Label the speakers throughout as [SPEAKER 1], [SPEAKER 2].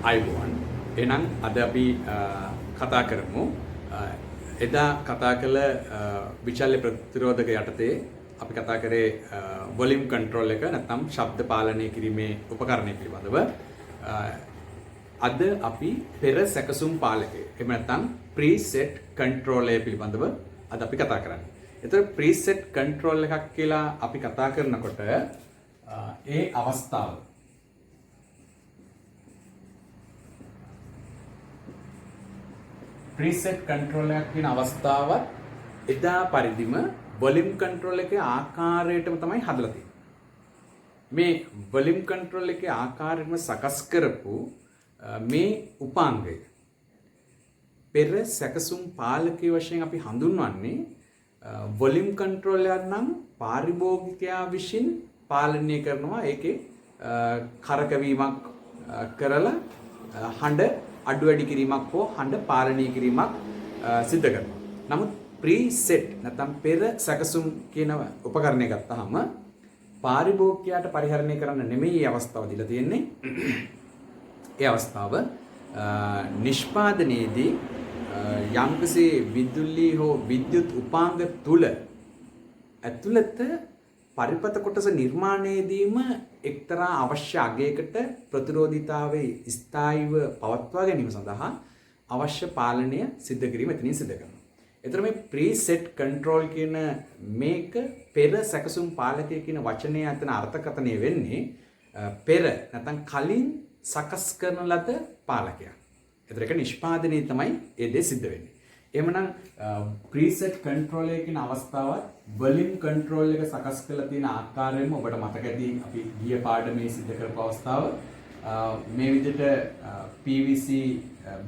[SPEAKER 1] අයිබෝන් එහෙනම් අද අපි කතා කරමු එදා කතා කළ විචල්්‍ය ප්‍රතිරෝධක යටතේ අපි කතා කරේ වොලියුම් කන්ට්‍රෝල් එක නැත්නම් ශබ්ද පාලනය කිරීමේ උපකරණය පිළිබඳව අද අපි පෙර සැකසුම් පාලකය එහෙම නැත්නම් ප්‍රීසෙට් කන්ට්‍රෝලර් පිළිබඳව අද අපි කතා කරන්නේ. එතකොට ප්‍රීසෙට් කන්ට්‍රෝල් එකක් කියලා අපි කතා කරනකොට ඒ අවස්ථාව ප්‍රීසෙට් කන්ට්‍රෝල් එකක් කියන අවස්ථාවත් එදා පරිදිම වොලියුම් කන්ට්‍රෝල් එකේ ආකාරයටම තමයි හදලා තියෙන්නේ. මේ වොලියුම් කන්ට්‍රෝල් එකේ ආකාරයටම සකස් කරපු මේ උපාංගය පෙර සැකසුම් පාලකය වශයෙන් අපි හඳුන්වන්නේ වොලියුම් කන්ට්‍රෝල් එක නම් පාරිභෝගිකයා විසින් පාලනය කරනවා. ඒකේ කරකවීමක් කරලා හඬ අඩු වැඩි කිරීමක් හෝ හඬ පාලනය කිරීමක් සිදු කරනවා. නමුත් ප්‍රීසෙට් නැත්නම් පෙර සැකසුම් කියන උපකරණය ගත්තාම පාරිභෝගිකයාට පරිහරණය කරන්න නෙමෙයි මේ අවස්ථාව දීලා තියෙන්නේ. ඒ අවස්ථාව නිෂ්පාදනයේදී යම්කිසි විදුලි හෝ විද්‍යුත් උපාංග තුල ඇතුළත පරිපත කොටස නිර්මාණයේදීම එක්තරා අවශ්‍ය අගයකට ප්‍රතිරෝධීතාවයේ ස්ථායීව පවත්වා ගැනීම සඳහා අවශ්‍ය පාලනය සිදු කිරීම එතනින් සිදු කරනවා. එතන මේ ප්‍රීසෙට් කන්ට්‍රෝල් කියන මේක පෙර සැකසුම් පාලකය කියන වචනය අතන අර්ථකථනය වෙන්නේ පෙර නැත්නම් කලින් සකස් කරන ලද පාලකයක්. ඒතර ඒක නිෂ්පාදනයේ තමයි ඒ දේ සිද්ධ වෙන්නේ. එහෙමනම් ප්‍රීසෙට් කන්ට්‍රෝල් එකකින් අවස්ථාවත් වොලියුම් කන්ට්‍රෝල් එක සකස් කරලා තියෙන ආකාරයෙන්ම ඔබට මතක ඇති අපි ගිය පාඩමේ සිද්ධ කරපු අවස්ථාව මේ විදිහට PVC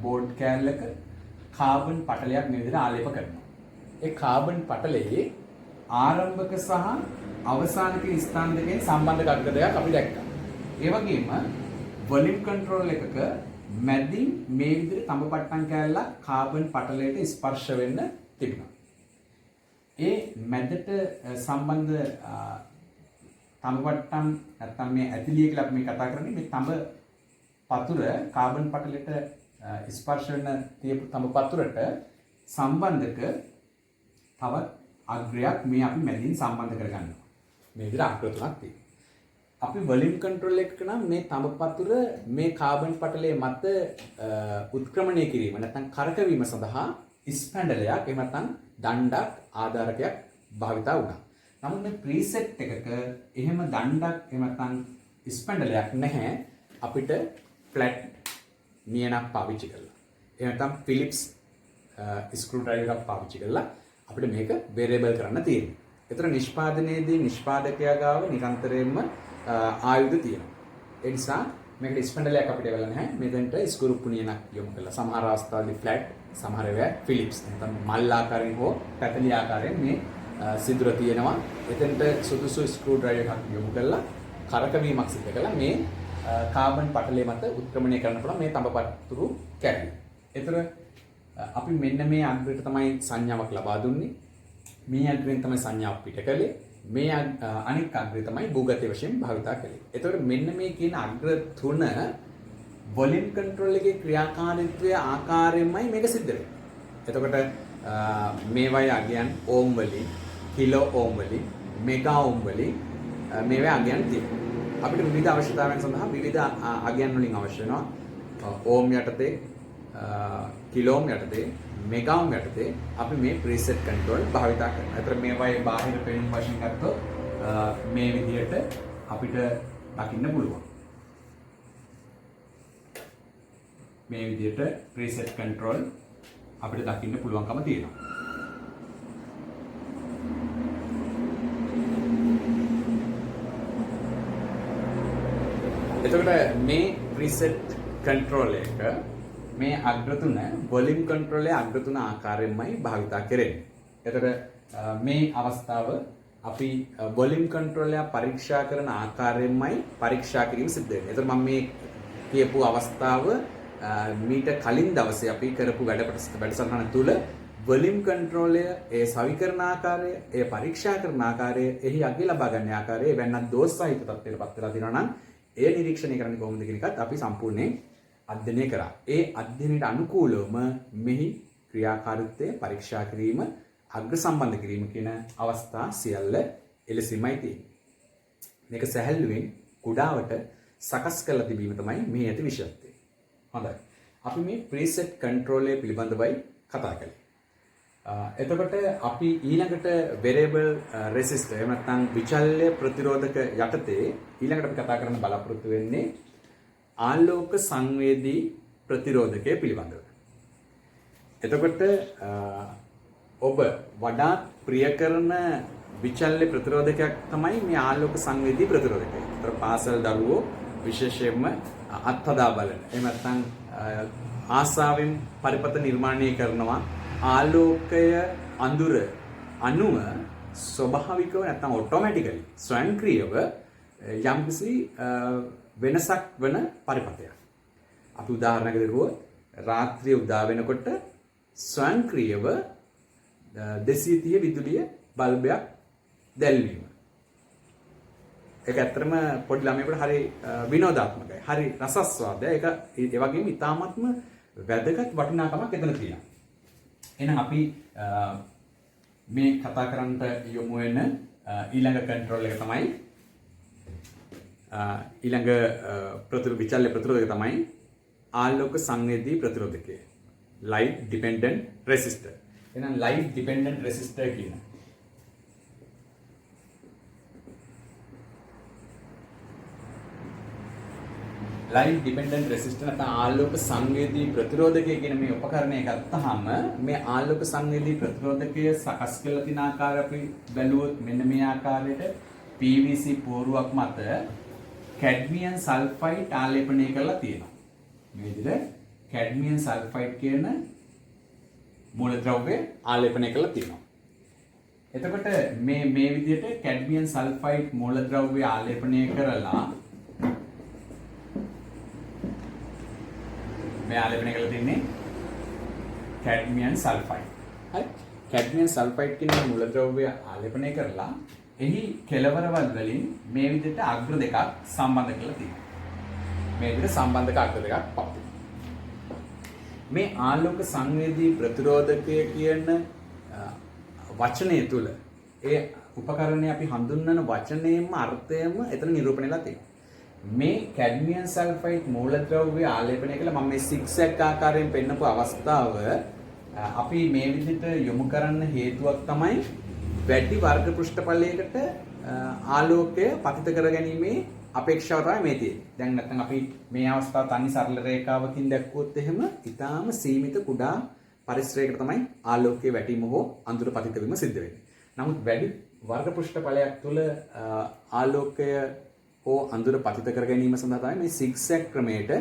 [SPEAKER 1] බෝඩ් කෑල්ලක කාබන් පටලයක් මේ විදිහට ආලේප කරනවා. ඒ කාබන් පටලයේ ආරම්භක සහ අවසානික ස්ථාන දෙකේ සම්බන්ධ කග්ගදයක් අපි දැක්කා. ඒ වගේම වොලියුම් කන්ට්‍රෝල් එකක මැදින් මේ විදිහට තඹ පට්ටම් කෑල්ල කාබන් පටලයට ස්පර්ශ වෙන්න තිබුණා. ඒ මැදට සම්බන්ධ තඹ පට්ටම් නැත්නම් මේ ඇතිලිය කියලා අපි මේ කතා කරන්නේ මේ තඹ පතුර කාබන් පටලයට ස්පර්ශ වෙන තියපු තඹ පතුරට සම්බන්ධක තව අග්‍රයක් මේ අපි මැදින් සම්බන්ධ කරගන්නවා. මේ විදිහට අග්‍ර තුනක් තියෙනවා. අපි වොලියුම් කන්ට්‍රෝල් එක නම් මේ තඹ පතුර මේ කාබන් පටලයේ මත උත්ක්‍රමණය කිරීම නැත්නම් කරකවීම සඳහා ස්පැන්ඩලයක් එහෙම නැත්නම් දණ්ඩක් ආධාරකයක් භාවිතා වුණා. නමුත් මේ ප්‍රීසෙට් එකක එහෙම දණ්ඩක් එහෙම නැත්නම් ස්පැන්ඩලයක් නැහැ. අපිට ෆ්ලැට් නියනක් පාවිච්චි කරලා. එහෙම නැත්නම් ෆිලිප්ස් ස්ක්‍රූ ඩ්‍රයිවර් එකක් පාවිච්චි කරලා අපිට මේක වේරියබල් කරන්න තියෙනවා. ඒතර නිෂ්පාදනයේදී නිෂ්පාදකයා ගාව නිරන්තරයෙන්ම ආයුධ තියෙනවා. ඒ නිසා මේකට ස්පැන්ඩලයක් අපිට වෙලා නැහැ. මෙතෙන්ට ස්ක්‍රූප්පු නියනක් යොමු කරලා සමහර අවස්ථාවලදී ෆ්ලැට් සමහර වෙලාවට ෆිලිප්ස් නැත්නම් මල් ආකාරයෙන් හෝ පැටලි ආකාරයෙන් මේ සිදුර තියෙනවා. එතෙන්ට සුදුසු ස්ක්‍රූ ඩ්‍රයිවර් එකක් යොමු කරලා කරකවීමක් සිදු කළා මේ කාබන් පටලය මත උත්ක්‍රමණය කරන්න පුළුවන් මේ තඹ පතුරු කැඩලි. ඒතර අපි මෙන්න මේ අග්‍රයට තමයි සංඥාවක් ලබා දුන්නේ. මේ අග්‍රයෙන් තමයි සංඥාව පිට කළේ. මේ අනික් අග්‍රය තමයි භූගත වශයෙන් භාවිතා කළේ. ඒතකොට මෙන්න මේ කියන අග්‍ර තුන වොලියුම් කන්ට්‍රෝල් එකේ ක්‍රියාකාරීත්වයේ ආකාරයෙන්මයි මේක සිද්ධ වෙන්නේ. එතකොට මේවයි අගයන් ඕම් වලින්, කිලෝ ඕම් වලින්, මෙගා ඕම් වලින් මේවා අගයන් තියෙනවා. අපිට විවිධ අවශ්‍යතාවයන් සඳහා විවිධ අගයන් වලින් අවශ්‍ය වෙනවා. ඕම් යටතේ, කිලෝම් යටතේ, මෙගාම් යටතේ අපි මේ ප්‍රීසෙට් කන්ට්‍රෝල් භාවිතා කරනවා. ඒතර මේවායේ බාහිර පෙනුම් වශයෙන් ගත්තොත් මේ විදිහට අපිට දකින්න පුළුවන්. මේ විදිහට ප්‍රීසෙට් කන්ට්‍රෝල් අපිට දකින්න පුළුවන්කම තියෙනවා. එතකොට මේ ප්‍රීසෙට් කන්ට්‍රෝල් එක මේ අග්‍ර තුන වොලියුම් කන්ට්‍රෝල් එකේ අග්‍ර තුන ආකාරයෙන්මයි භාවිතා කරන්නේ. එතකොට මේ අවස්ථාව අපි වොලියුම් කන්ට්‍රෝල් එක පරීක්ෂා කරන ආකාරයෙන්මයි පරීක්ෂා කිරීම සිද්ධ වෙන්නේ. එතකොට මම මේ කියපු අවස්ථාව මීට කලින් දවසේ අපි කරපු වැඩසටහන තුල වොලියුම් කන්ට්‍රෝල් එක ඒ සවිකරණ ආකාරය, ඒ පරීක්ෂා කරන ආකාරය, එහි අගය ලබා ගන්න ආකාරය, එවැන්නක් දෝෂ සහිත තත්ත්වයකට පත් වෙලා තියෙනවා නම් ඒ නිරීක්ෂණය කරන්නේ කොහොමද කියන එකත් අපි සම්පූර්ණයෙන් අධ්‍යයනය කරා. ඒ අධ්‍යයනයට අනුකූලවම මෙහි ක්‍රියාකාරීත්වය පරීක්ෂා කිරීම, අග්‍ර සම්බන්ධ කිරීම කියන අවස්ථා සියල්ල එලෙසින්මයි තියෙන්නේ. මේක සැහැල්ලුවෙන් කුඩාවට සකස් කරලා තිබීම තමයි මේ ඇති විශේෂත්වය. හොඳයි. අපි මේ ප්‍රීසෙට් කන්ට්‍රෝල් එක පිළිබඳවයි කතා කළේ. එතකොට අපි ඊළඟට variable resistor එහෙම නැත්නම් විචල්්‍ය ප්‍රතිරෝධක යටතේ ඊළඟට අපි කතා කරන්න බලාපොරොත්තු වෙන්නේ ආලෝක සංවේදී ප්‍රතිරෝධකය පිළිබඳව. එතකොට ඔබ වඩාත් ප්‍රිය කරන විචල්්‍ය ප්‍රතිරෝධකයක් තමයි මේ ආලෝක සංවේදී ප්‍රතිරෝධකය. ඒතර පාසල් දරුවෝ විශේෂයෙන්ම අත්හදා බලන එහෙම නැත්නම් ආසාවෙන් පරිපත නිර්මාණය කරනවා ආලෝකය අඳුර අණුව ස්වභාවිකව නැත්නම් ඔටෝමැටිකලි ස්වයංක්‍රීයව යම්කිසි වෙනසක් වන පරිපතයක්. අපි උදාහරණයකට දරුවෝ රාත්‍රිය උදා වෙනකොට ස්වයංක්‍රීයව 230 විදුලිය බල්බයක් දැල්වීම. ඒක ඇත්තටම පොඩි ළමයෙකුට හරි විනෝදාත්මකයි. හරි රසස්වාදයි. ඒක ඒ වගේම ඉතාමත්ම වැදගත් වටිනාකමක් එතන තියෙනවා. එහෙනම් අපි මේ කතා කරන්නට යොමු වෙන ඊළඟ කන්ට්‍රෝල් එක තමයි ඊළඟ විචල්්‍ය ප්‍රතිරෝධක තමයි ආලෝක සංවේදී ප්‍රතිරෝධකය. light dependent resistor. එහෙනම් light dependent resistor කියන light dependent resistor නැත්නම් ආලෝක සංවේදී ප්‍රතිරෝධකය කියන මේ උපකරණය ගත්තාම මේ ආලෝක සංවේදී ප්‍රතිරෝධකය සකස් කරලා තියෙන ආකාරය අපි බැලුවොත් මෙන්න මේ ආකාරයට PVC පෝරුවක් මත කැඩ්මියම් සල්ෆයිඩ් ආලේපනය කරලා තියෙනවා. මේ විදිහට කැඩ්මියම් සල්ෆයිඩ් කියන මූලද්‍රව්‍ය ආලේපනය කරලා තියෙනවා. එතකොට මේ විදිහට කැඩ්මියම් සල්ෆයිඩ් මූලද්‍රව්‍ය ආලේපනය කරලා මේ ආලේපනය කරලා තින්නේ කැඩ්මියම් සල්ෆයිඩ්. හරි. කැඩ්මියම් සල්ෆයිඩ් කියන මූලද්‍රව්‍ය ආලේපනය කරලා එහි කෙළවරවල් වලින් මේ විදිහට අග්‍ර දෙකක් සම්බන්ධ කරලා තියෙනවා. මේ විදිහට සම්බන්ධක අග්‍ර දෙකක් පවතිනවා. මේ ආලෝක සංවේදී ප්‍රතිරෝධකය කියන වචනය තුල ඒ උපකරණය අපි හඳුන්වන වචනයේම අර්ථයම එතන නිරූපණය වෙලා තියෙනවා. මේ කැඩ්මියම් සල්ෆයිඩ් මූලද්‍රව්‍ය ආලේපනය කළ මම මේ සිග්සැග් ආකාරයෙන් පෙන්නපු අවස්ථාව අපි මේ විදිහට යොමු කරන්න හේතුවක් තමයි වැඩි වර්ග පෘෂ්ඨඵලයකට ආලෝකය පතිත කර ගැනීමේ අපේක්ෂාව තමයි මේ තියෙන්නේ. දැන් නැත්නම් අපි මේ අවස්ථාව තනි සරල රේඛාවකින් දැක්වුවොත් එහෙම ඊටාම සීමිත කුඩා පරිසරයකට තමයි ආලෝකයේ වැටීම හෝ අඳුර පතිත වීම සිද්ධ වෙන්නේ. නමුත් වැඩි වර්ග පෘෂ්ඨඵලයක් තුළ ආලෝකය හෝ අඳුර පතිත කර ගැනීම සඳහා තමයි මේ සිග්සැග් ක්‍රමයට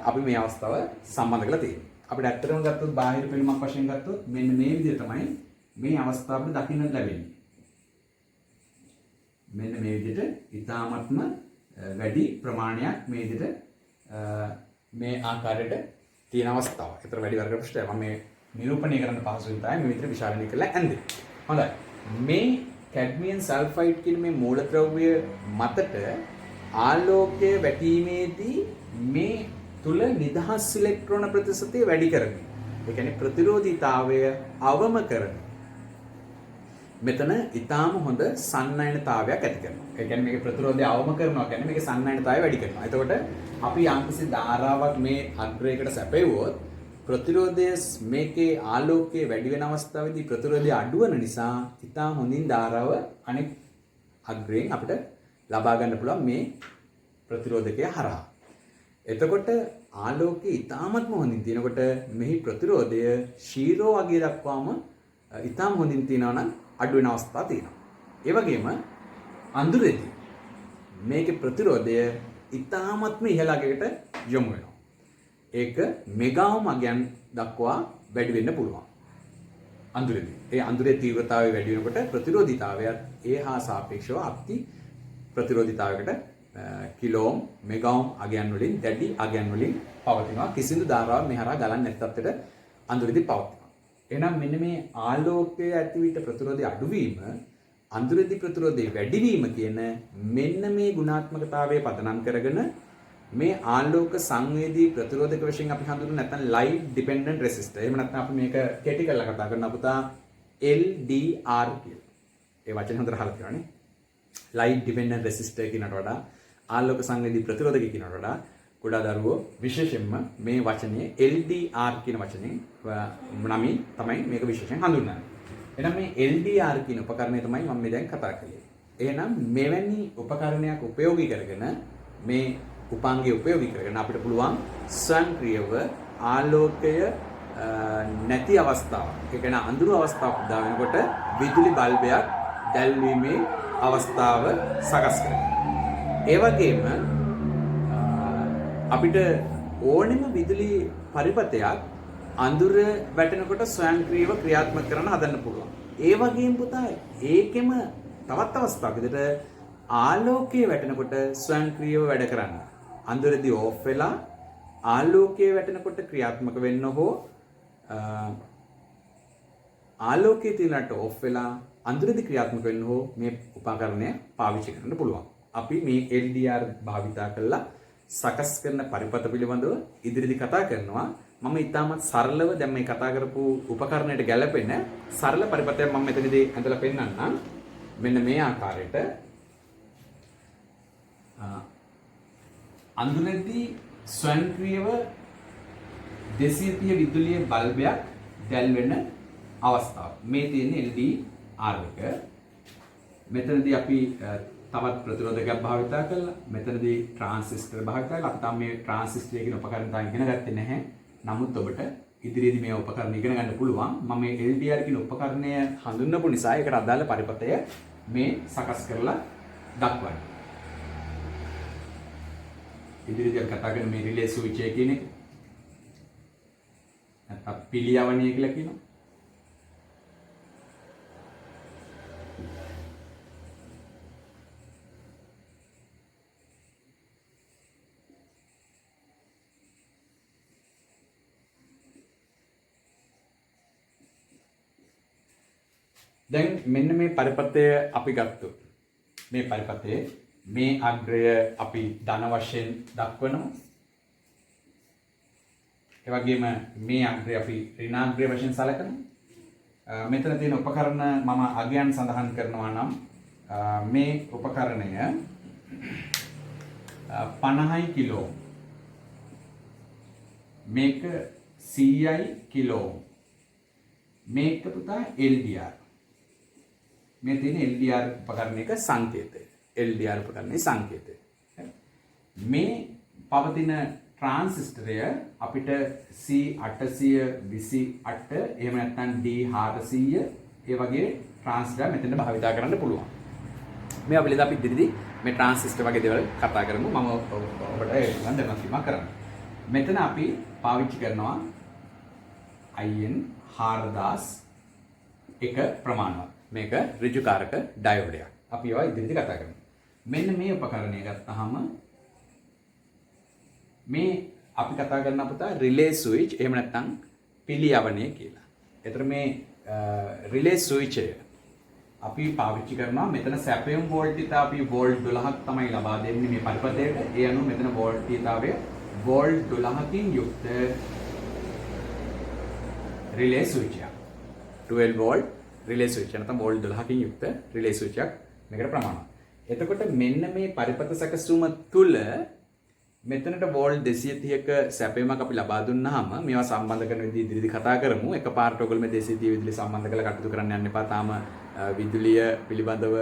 [SPEAKER 1] අපි මේ අවස්ථාව සම්බන්ධ කරලා තියෙන්නේ. අපිට ඇත්තටම ගත්තොත් බාහිර පෙනුමක් වශයෙන් ගත්තොත් මෙන්න මේ විදිහට තමයි මේ අවස්ථාවට දකින්න ලැබෙන්නේ. මෙන්න මේ විදිහට ඊ타මත්ම වැඩි ප්‍රමාණයක් මේ විදිහට මේ ආකාරයට තියෙන අවස්ථාවක්. ඒතර වැඩි වර්ග පෘෂ්ඨය මම මේ නිරූපණය කරන්න පහසුවෙන් තමයි මේ විදිහට විශාලණය කරලා ඇඳේ. හොඳයි. මේ කැඩ්මියම් සල්ෆයිඩ් කියන මේ මූලද්‍රව්‍ය මතට ආලෝකයේ වැටීමේදී මේ තුල නිදහස් ඉලෙක්ට්‍රෝන ප්‍රතිශතය වැඩි කරමින් ඒ කියන්නේ ප්‍රතිරෝධීතාවය අවම කරමින් මෙතන ඊටාම හොඳ සන්නයනතාවයක් ඇති කරනවා. ඒ කියන්නේ මේකේ ප්‍රතිරෝධය අවම කරනවා කියන්නේ මේකේ සන්නයනතාවය වැඩි කරනවා. එතකොට අපි යම්කිසි ධාරාවක් මේ අග්‍රයකට සැපෙවුවොත් ප්‍රතිරෝධය මේකේ ආලෝකයේ වැඩි වෙන අවස්ථාවේදී ප්‍රතිරෝධය අඩු වෙන නිසා ඊටාම හොඳින් ධාරාව අනෙක් අග්‍රයෙන් අපිට ලබා ගන්න පුළුවන් මේ ප්‍රතිරෝධකය හරහා. එතකොට ආලෝකය ඊටාමත්ම හොඳින් තියෙනකොට මෙහි ප්‍රතිරෝධය 0 වගේ දක්වාම ඊටාම හොඳින් තියෙනවා නම් අඩු වෙන අවස්ථා තියෙනවා. ඒ වගේම අඳුරේදී මේකේ ප්‍රතිරෝධය ඊටාමත්ම ඉහළ අගයකට යොමු වෙනවා. ඒක මෙගාවුම් අගයන් දක්වා වැඩි වෙන්න පුළුවන්. අඳුරේදී. ඒ අඳුරේ තීව්‍රතාවය වැඩි වෙනකොට ප්‍රතිරෝධීතාවයත් ඒ හා සාපේක්ෂව අති ප්‍රතිරෝධීතාවයකට කිලෝම් මෙගාවුම් අගයන් වලින් දැඩි අගයන් වලින් පවතිනවා. කිසිදු ධාරාවක් මෙහරහා ගලන්නේ නැති තත්ත්වයට අඳුරේදී පවතිනවා. එහෙනම් මෙන්න මේ ආලෝකයේ ඇතිවිත ප්‍රතිරෝධය අඩුවීම අඳුරේදී ප්‍රතිරෝධය වැඩිවීම කියන මෙන්න මේ ගුණාත්මකතාවය පදනම් කරගෙන මේ ආලෝක සංවේදී ප්‍රතිරෝධක වශයෙන් අපි හඳුන්වන නැත්නම් light dependent resistor. එහෙම නැත්නම් අපි මේක කෙටි කරලා කතා කරනවා පුතා LDR කියලා. ඒ වචනේ හොඳට අහලා තියෙනවානේ. light dependent resistor කියනට වඩා ආලෝක සංවේදී ප්‍රතිරෝධක කියනට වඩා කුඩා දරුවෝ විශේෂයෙන්ම මේ වචනේ LDR කියන වචනේ නමින් තමයි මේක විශේෂයෙන් හඳුන්වන්නේ. එහෙනම් මේ LDR කියන උපකරණය තමයි මම මේ දැන් කතා කළේ. එහෙනම් මෙවැනි උපකරණයක් උපයෝගී කරගෙන මේ උපාංගය උපයෝගී කරගෙන අපිට පුළුවන් ස්වයංක්‍රීයව ආලෝකය නැති අවස්ථාවක්. ඒ කියන්නේ අඳුරු අවස්ථාවක් දා වෙනකොට විදුලි බල්බයක් දැල්වීමේ අවස්ථාව සකස් කරගන්න. ඒ වගේම අපිට ඕනෙම විදුලි පරිපථයක් අඳුර වැටෙනකොට ස්වයංක්‍රීයව ක්‍රියාත්මක කරන්න හදන්න පුළුවන්. ඒ වගේම පුතා ඒකෙම තවත් අවස්ථාවක් විදිහට ආලෝකයේ වැටෙනකොට ස්වයංක්‍රීයව වැඩ කරන්න. අඳුරදී ඕෆ් වෙලා ආලෝකයේ වැටෙනකොට ක්‍රියාත්මක වෙන්න හෝ ආලෝකයේ තියෙනට ඕෆ් වෙලා අඳුරදී ක්‍රියාත්මක වෙන්න හෝ මේ උපකරණය පාවිච්චි කරන්න පුළුවන්. අපි මේ LDR භාවිතා කරලා සකස් කරන පරිපථ පිළිබඳව ඉදිරියේදී කතා කරනවා. මම ඉතාමත් සරලව දැන් මේ කතා කරපු උපකරණයට ගැලපෙන සරල පරිපථයක් මම මෙතනදී ඇඳලා පෙන්නන්නම්. මෙන්න මේ ආකාරයට අඳුරේදී ස්වයංක්‍රීයව 230 විදුලිය බල්බයක් දැල්වෙන අවස්ථාව. මේ තියෙන LDR එක. මෙතනදී අපි තවත් ප්‍රතිරෝධකයක් භාවිතා කළා. මෙතනදී ට්‍රාන්සිස්ටර් භාවිතා කළා. අපි තාම මේ ට්‍රාන්සිස්ටර් කියන උපකරණය තාම ඉගෙන ගත්තේ නැහැ. නමුත් ඔබට ඉදිරියේදී මේ උපකරණ ඉගෙන ගන්න පුළුවන්. මම මේ LDR කියන උපකරණය හඳුන්වපු නිසා ඒකට අදාළ පරිපථය මේ සකස් කරලා දක්වන්නේ. ඉදිරියේදී අපි කතා කරන මේ රිලේ ස්විච් එක කියන එක. නැත්නම් පිළියවණිය කියලා කියනවා. දැන් මෙන්න මේ පරිපථය අපි ගත්තොත් මේ පරිපථයේ මේ අග්‍රය අපි ධන වශයෙන් දක්වනවා. ඒ වගේම මේ අග්‍රය අපි ඍණාග්‍රය වශයෙන් සැලකනවා. මෙතන තියෙන උපකරණ මම අගයන් සඳහන් කරනවා නම් මේ උපකරණය 50යි කිලෝ. මේක 100යි කිලෝ. මේක පුතා LDR. මේ තියෙන LDR උපකරණයක සංකේතය. LDR උපකරණයේ සංකේතය. මේ පවතින ට්‍රාන්සිස්ටරය අපිට C828 එහෙම නැත්නම් D400 ඒ වගේ ට්‍රාන්සිස්ටර් මෙතන භාවිතා කරන්න පුළුවන්. මේවා පිළිබඳව අපි ඉදිරියේදී මේ ට්‍රාන්සිස්ටර් වගේ දේවල් කතා කරමු. මම ඔබට ඒක දැනුවත් කිරීමක් කරන්න. මෙතන අපි පාවිච්චි කරනවා IN 4001 ප්‍රමාණවත්. මේක ඍජුකාරක ඩයෝඩයක්. අපි ඒවා ඉදිරියේදී කතා කරමු. මෙන්න මේ උපකරණය ගත්තාම මේ අපි කතා කරන පුතා රිලේ ස්විච් එහෙම නැත්නම් පිළියවණය කියලා. ඒතර මේ රිලේ ස්විච් එක අපි පාවිච්චි කරනවා මෙතන සැපයුම් වෝල්ටීයතාව අපි වෝල්ට් 12ක් තමයි ලබා දෙන්නේ මේ පරිපථයට. ඒ අනුව මෙතන වෝල්ටීයතාවය වෝල්ට් 12කින් යුක්ත රිලේ ස්විච් එක. 12 වෝල්ට් රිලේ ස්විච් එක නැත්නම් වෝල්ට් 12කින් යුක්ත රිලේ ස්විච් එකක් මේකට ප්‍රමාණවත්. එතකොට මෙන්න මේ පරිපථ සැකසුම තුල මෙතනට වෝල්ට් 230ක සැපයීමක් අපි ලබා දුන්නාම මේවා සම්බන්ධ කරන විදිහ ඉදිරියේදී කතා කරමු. එකපාරට ඔයගොල්ලෝ මේ 230 විදුලිය සම්බන්ධ කරලා කටයුතු කරන්න යන්න එපා. තාම විදුලිය පිළිබඳව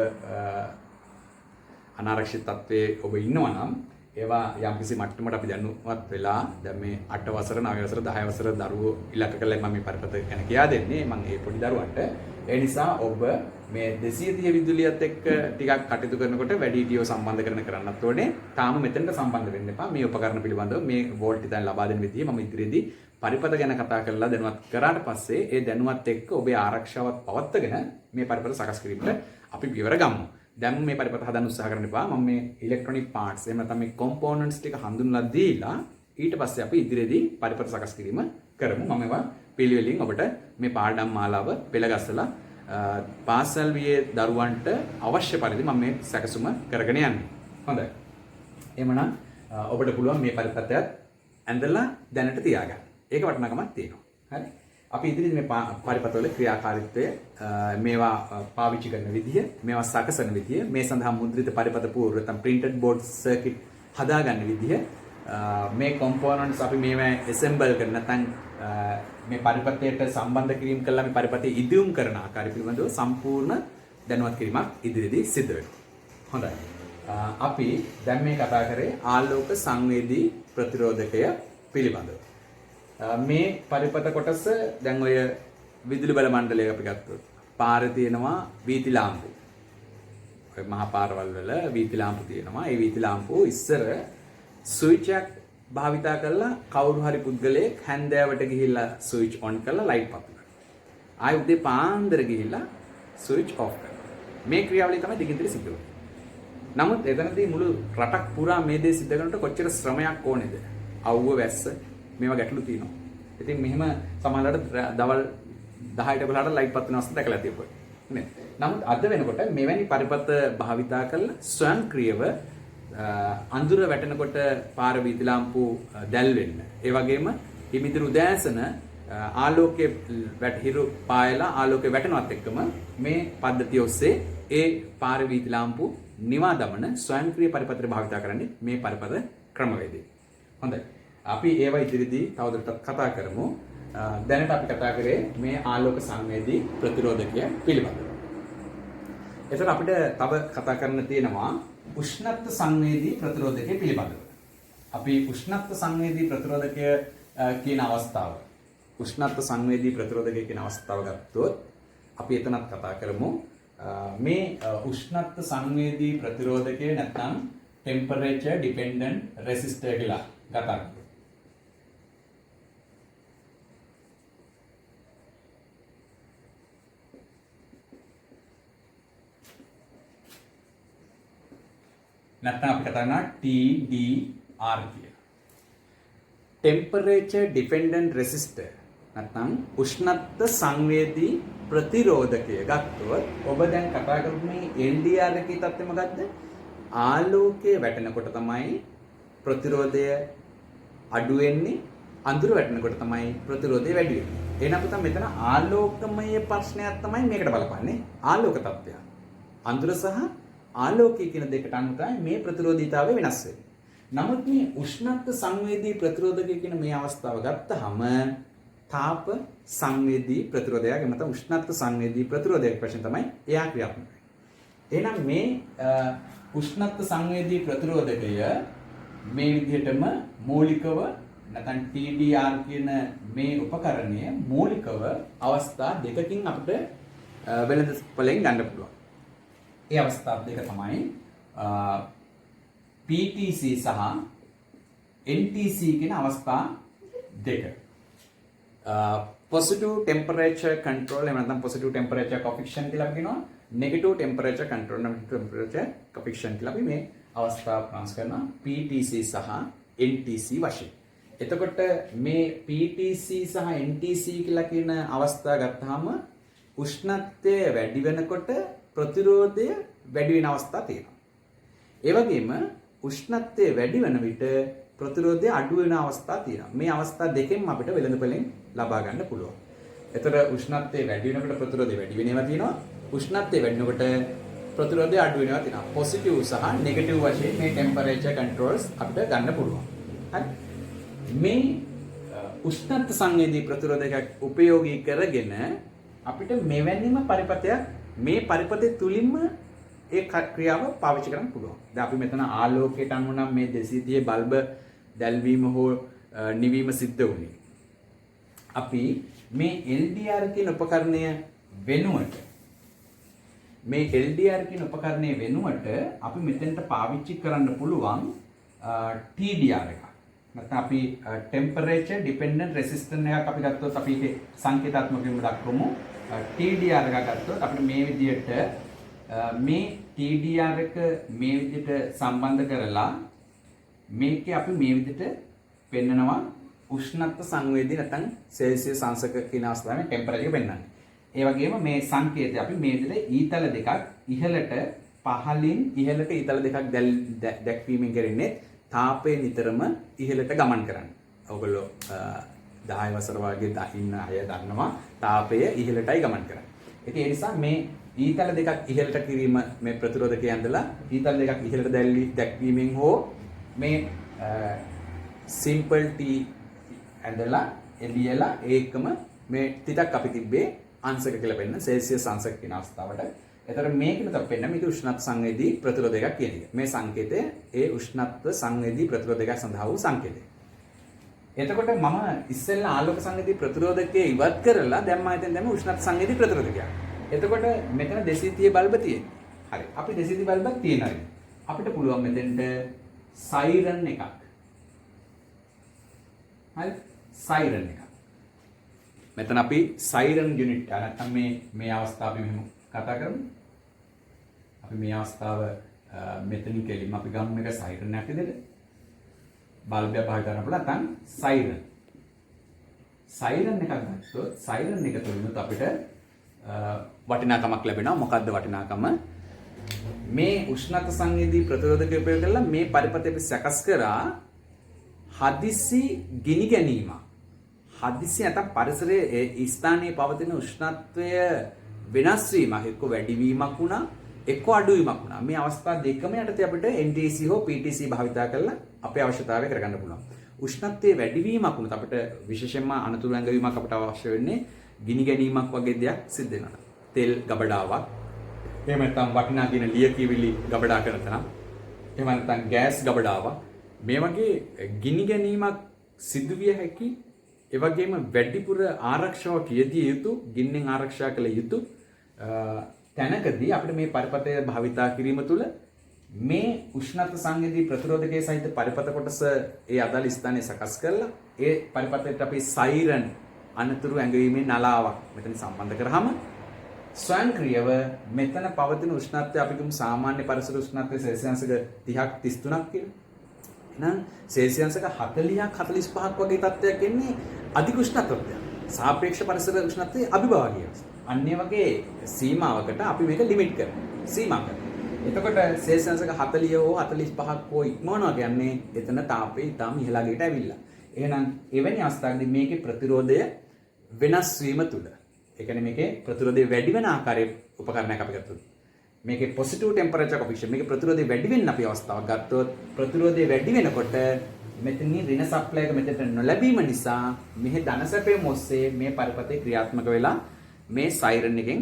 [SPEAKER 1] අනාරක්ෂිත තත්ත්වයේ ඔබ ඉන්නවා නම් ඒවා යම්කිසි මට්ටමකට අපි දැනුවත් වෙලා දැන් මේ 8 වසර 9 වසර 10 වසර දරුවෝ ඉලක්ක කරලා මම මේ පරිපථ ගැන කියා දෙන්නේ මම ඒ පොඩි දරුවන්ට. ඒ නිසා ඔබ මේ 230 විදුලියත් එක්ක ටිකක් කටයුතු කරනකොට වැඩිහිටියෝ සම්බන්ධ කරන්නත් ඕනේ. තාම මෙතනට සම්බන්ධ වෙන්න එපා. මේ උපකරණ පිළිබඳව මේ වෝල්ට් ඉතින් ලබා දෙන විදිය මම ඉදිරියේදී පරිපථ ගැන කතා කරලා දැනුවත් කරාට පස්සේ ඒ දැනුවත් එක්ක ඔබේ ආරක්ෂාවත් පවත්වාගෙන මේ පරිපථ සකස් කිරීමට අපි පියවර ගමු. දැන් මේ පරිපථ හදන්න උත්සාහ කරන්න එපා. මම මේ ඉලෙක්ට්‍රොනික පාර්ට්ස් එහෙම නැත්නම් මේ කොම්පොනන්ට්ස් ටික හඳුන්වලා දීලා ඊට පස්සේ අපි ඉදිරියේදී පරිපථ සකස් කිරීම කරමු. මම ඒවා පිළිවෙලින් ඔබට මේ පාඩම් මාලාව පෙළගස්සලා පාසල් වියේ දරුවන්ට අවශ්‍ය පරිදි මම මේ සැකසුම කරගෙන යන්නේ. හොඳයි. එහෙමනම් ඔබට පුළුවන් මේ පරිපතයත් ඇඳලා දැනට තියාගන්න. ඒක වටිනාකමක් තියෙනවා. හරි. අපි ඉදිරියට මේ පරිපතවල ක්‍රියාකාරීත්වය මේවා පාවිච්චි කරන විදිය, මේවා සකසන විදිය, මේ සඳහා මුද්‍රිත පරිපත පූර්ව නැත්නම් printed board circuit හදාගන්න විදිය, මේ components අපි මේවා assemble කරන නැත්නම් මේ පරිපතයට සම්බන්ධ කිරීම කළා මේ පරිපතය ඉදියුම් කරන ආකාරය පිළිබඳව සම්පූර්ණ දැනුවත් කිරීමක් ඉදිරියේදී සිද්ධ වෙනවා. හොඳයි. අපි දැන් මේ කතා කරේ ආලෝක සංවේදී ප්‍රතිරෝධකය පිළිබඳව. මේ පරිපත කොටස දැන් ඔය විදුලි බල මණ්ඩලය අපි ගත්තොත් පාරේ තියෙනවා වීති ලාම්පු. ඔය මහා පාරවල් වල වීති ලාම්පු තියෙනවා. ඒ වීති ලාම්පු ඉස්සර ස්විච් එකක් භාවිතා කරලා කවුරු හරි පුද්ගලයෙක් හැන්දෑවට ගිහිල්ලා ස්විච් ඔන් කරලා ලයිට් පත්තු කරනවා. ආයෙ උදේ පාන්දර ගිහිල්ලා ස්විච් ඔෆ් කරනවා. මේ ක්‍රියාවලිය තමයි දිගින් දිගට සිද්ධ වෙන්නේ. නමුත් එතනදී මුළු රටක් පුරා මේ දේ සිද්ධ කරනකොට කොච්චර ශ්‍රමයක් ඕනේද? අවුව වැස්ස මේවා ගැටලු තියෙනවා. ඉතින් මෙහෙම සමහරවිට දවල් 10ට 12ට ලයිට් පත් වෙන අවස්ථා දැකලා තිබ්බා. නේ. නමුත් අද වෙනකොට මෙවැනි පරිපත භාවිතා කරලා ස්වයංක්‍රීයව අඳුර වැටෙනකොට පාර වීති ලාම්පු දැල් වෙන්න. ඒ වගේම හිමිදිරි උදෑසන ආලෝකයේ හිරු පායලා ආලෝකය වැටෙනවත් එක්කම මේ පද්ධතිය ඔස්සේ ඒ පාර වීති ලාම්පු නිවා දමන ස්වයංක්‍රීය පරිපතට භාවිතා කරන්නේ මේ පරිපත ක්‍රමවේදය. හොඳයි. අපි ඒවා ඉදිරියේදී තවදුරටත් කතා කරමු. දැනට අපි කතා කරේ මේ ආලෝක සංවේදී ප්‍රතිරෝධකය පිළිබඳව. එතකොට අපිට තව කතා කරන්න තියෙනවා උෂ්ණත්ව සංවේදී ප්‍රතිරෝධකය පිළිබඳව. අපි උෂ්ණත්ව සංවේදී ප්‍රතිරෝධකය කියන අවස්ථාව උෂ්ණත්ව සංවේදී ප්‍රතිරෝධකය කියන අවස්ථාව ගත්තොත් අපි එතනත් කතා කරමු. මේ උෂ්ණත්ව සංවේදී ප්‍රතිරෝධකය නැත්නම් temperature dependent resistor කියලා කතා කරමු. නැත්නම් අපි කතා කරනවා TDR කියලා. temperature dependent resistor නැත්නම් උෂ්ණත්ව සංවේදී ප්‍රතිරෝධකය ගත්තොත් ඔබ දැන් කතා කරපු මේ LDR එකේ තත්ත්වය මොකද්ද? ආලෝකයේ වැටෙනකොට තමයි ප්‍රතිරෝධය අඩු වෙන්නේ, අඳුර වැටෙනකොට තමයි ප්‍රතිරෝධය වැඩි වෙන්නේ. එහෙනම් අපි මෙතන ආලෝකමය ප්‍රශ්නයක් තමයි මේකට බලපන්නේ. ආලෝක තත්ත්වය. අඳුර සහ ආලෝකය කියන දෙකට අනුව තමයි මේ ප්‍රතිරෝධීතාවය වෙනස් වෙන්නේ. නමුත් මේ උෂ්ණත්ව සංවේදී ප්‍රතිරෝධකය කියන මේ අවස්ථාව ගත්තහම තාප සංවේදී ප්‍රතිරෝධයක් නැත්නම් උෂ්ණත්ව සංවේදී ප්‍රතිරෝධයක් වශයෙන් තමයි එයා ක්‍රියාත්මක වෙන්නේ. එහෙනම් මේ උෂ්ණත්ව සංවේදී ප්‍රතිරෝධකය මේ විදිහටම මූලිකව නැත්නම් TDR කියන මේ උපකරණය මූලිකව අවස්ථා දෙකකින් අපිට වෙළඳ පොලෙන් ගන්න පුළුවන්. ඒ අවස්ථා දෙක තමයි PTC සහ NTC කියන අවස්ථා දෙක. positive temperature control එහෙම නැත්නම් positive temperature coefficient කියලා අපි කියනවා. negative temperature control negative temperature coefficient කියලා අපි මේ අවස්ථාව ප්‍රකාශ කරනවා PTC සහ NTC වශයෙන්. එතකොට මේ PTC සහ NTC කියලා කියන අවස්ථා ගත්තාම උෂ්ණත්වය වැඩි වෙනකොට ප්‍රතිරෝධය වැඩි වෙන අවස්ථා තියෙනවා. ඒ වගේම උෂ්ණත්වය වැඩි වෙන විට ප්‍රතිරෝධය අඩු වෙන අවස්ථා තියෙනවා. මේ අවස්ථා දෙකෙන් අපිට වෙළඳපොලෙන් ලබා ගන්න පුළුවන්. එතකොට උෂ්ණත්වය වැඩි වෙනකොට ප්‍රතිරෝධය වැඩි වෙනවා තියෙනවා. උෂ්ණත්වය වැඩි වෙනකොට ප්‍රතිරෝධය අඩු වෙනවා තියෙනවා. පොසිටිව් සහ නෙගටිව් වශයෙන් මේ ටෙම්පරේචර් කන්ට්‍රෝල්ස් අපිට ගන්න පුළුවන්. හරි. මේ උෂ්ණත්ව සංවේදී ප්‍රතිරෝධකයක් උපයෝගී කරගෙන අපිට මෙවැනිම පරිපතයක් මේ පරිපතේ තුලින්ම ඒ ක්‍රියාව පාවිච්චි කරන්න පුළුවන්. දැන් අපි මෙතන ආලෝකයට අනුව නම් මේ 230 බල්බ දැල්වීම හෝ නිවීම සිද්ධ වුණේ. අපි මේ LDR කියන උපකරණය වෙනුවට අපි මෙතෙන්ට පාවිච්චි කරන්න පුළුවන් TDR එකක්. නැත්නම් අපි temperature dependent resistance එකක් අපි ගත්තොත් අපි ඒකේ සංකේතාත්මකව දක්වමු. TDR එකක් ගත්තොත් අපිට මේ විදිහට මේ TDR එක මේ විදිහට සම්බන්ධ කරලා මේකේ අපි මේ විදිහට පෙන්නනවා උෂ්ණත්ව සංවේදී නැත්නම් සෙල්සියස් අංශක කියන අවස්ථාවේ ටෙම්පරේචර් එක පෙන්වන්නේ. ඒ වගේම මේ සංකේතය අපි මේ විදිහට ඊතල දෙකක් ඉහළට පහළින් ඉහළට ඊතල දෙකක් දැක්වීමෙන් කරන්නේ තාපය නිතරම ඉහළට ගමන් කරන්නේ. ඔයගොල්ලෝ 10 වසර වගේ දකින්න අය දන්නවා තාපය ඉහළටයි ගමන් කරන්නේ. ඉතින් ඒ නිසා මේ ඊතල දෙකක් ඉහළට කිරීම මේ ප්‍රතිරෝධකයේ ඇඳලා ඊතල දෙකක් ඉහළට දැක්වීමෙන් හෝ මේ simple t ඇඳලා එළියලා ඒකම මේ ටිකක් අපි තිබ්බේ අංශක කියලා පෙන්නන සෙල්සියස් අංශක කියන අවස්ථාවට. එතකොට මේකෙන් තමයි පෙන්නන මේක උෂ්ණත්ව සංවේදී ප්‍රතිරෝධකයක් කියන එක. මේ සංකේතය ඒ උෂ්ණත්ව සංවේදී ප්‍රතිරෝධකයක් සඳහා වූ සංකේතය. එතකොට මම ඉස්සෙල්ලා ආලෝක සංවේදී ප්‍රතිරෝධකයේ ඉවත් කරලා දැන් මම හිතන්නේ දැන් උෂ්ණත්ව සංවේදී ප්‍රතිරෝධකයක්. එතකොට මෙතන 230 බල්බ තියෙනවා. හරි. අපි 230 බල්බක් තියෙනවා. අපිට පුළුවන් මෙතෙන්ට සයිරන් එකක්. හරි. සයිරන් එකක්. මෙතන අපි සයිරන් යුනිට් නැත්නම් මේ අවස්ථාව අපි මෙහෙම කතා කරමු. අපි මේ අවස්ථාව මෙතනින් කෙලින්ම අපි ගමු එක සයිරන් එකක් විදිහට. බල්බය භාවිත කරන්න පුළුවන් නැත්නම් සයිරන්. සයිරන් එකක් ගත්තොත් සයිරන් එක තුලිනුත් අපිට වටිනාකමක් ලැබෙනවා. මොකද්ද වටිනාකම? මේ උෂ්ණත්ව සංවේදී ප්‍රතිරෝධකය උපයෝග කරලා මේ පරිපථය අපි සකස් කරා හදිසි ගිනි ගැනීම. හදිසි නැත්නම් පරිසරයේ ස්ථානයේ පවතින උෂ්ණත්වය වෙනස් වීමක් එක්ක වැඩිවීමක් වුණා එක්ක අඩුවීමක් වුණා. මේ අවස්ථා දෙකම යටතේ අපිට NTC හෝ PTC භාවිතා කරලා අපේ අවශ්‍යතාවය කරගන්න පුළුවන්. උෂ්ණත්වයේ වැඩිවීමක් වුණොත් අපිට විශේෂයෙන්ම අනතුරු ඇඟවීමක් අපිට අවශ්‍ය වෙන්නේ ගිනි ගැනීමක් වගේ දෙයක් සිද්ධ වෙනවා. තෙල් ගබඩාවක්, එහෙම නැත්නම් වටිනා කියන ලියකියවිලි ගබඩා කරන තරම්, එහෙම නැත්නම් ගෑස් ගබඩාවක්, මේ වගේ ගිනි ගැනීමක් සිදුවිය හැකි, ඒ වගේම වැඩිපුර ආරක්ෂාවක් යෙදිය යුතු, ගින්නෙන් ආරක්ෂා කළ යුතු තැනකදී අපිට මේ පරිපථය භාවිතා කිරීම තුළ මේ උෂ්ණත්ව සංවේදී ප්‍රතිරෝධකයේ සහිත පරිපථ කොටස ඒ අදාළ ස්ථානයේ සකස් කරලා ඒ පරිපථයට අපි සයිරන් අනතුරු ඇඟවීමේ නලාවක් මෙතන සම්බන්ධ කරාම ස්වයංක්‍රීයව මෙතන පවතින උෂ්ණත්වය අපි කියමු සාමාන්‍ය පරිසර උෂ්ණත්වය සෙල්සියස්ක 30ක් 33ක් කියලා. එහෙනම් සෙල්සියස්ක 40ක් 45ක් වගේ තත්ත්වයක් එන්නේ අධික උෂ්ණත්වයක්. සාපේක්ෂ පරිසර උෂ්ණත්වයේ අභිභාගීය. අන්නේ වගේ සීමාවකට අපි මේක ලිමිට් කරනවා. සීමා කරනවා. එතකොට සෙල්සියස්ක 40 හෝ 45ක් හෝ ඉක්මවනවා කියන්නේ එතන තාපය ඉතාම ඉහළගට ඇවිල්ලා. එහෙනම් එවැනි අවස්ථාවකදී මේකේ ප්‍රතිරෝධය වෙනස් වීම තුළ ඒ කියන්නේ මේකේ ප්‍රතිරෝධය වැඩි වෙන ආකාරයේ උපකරණයක් අපි ගත්තොත් මේකේ පොසිටිව් ටෙම්පරේචර් කොෆිෂියන්ට් මේකේ ප්‍රතිරෝධය වැඩි වෙන්න අපි අවස්ථාවක් ගත්තොත් ප්‍රතිරෝධය වැඩි වෙනකොට මෙතනින් ඍණ සප්ලයි එක මෙතනට නොලැබීම නිසා මෙහි ධන සැපේ මොස්සේ මේ පරිපථය ක්‍රියාත්මක වෙලා මේ සයිරන් එකෙන්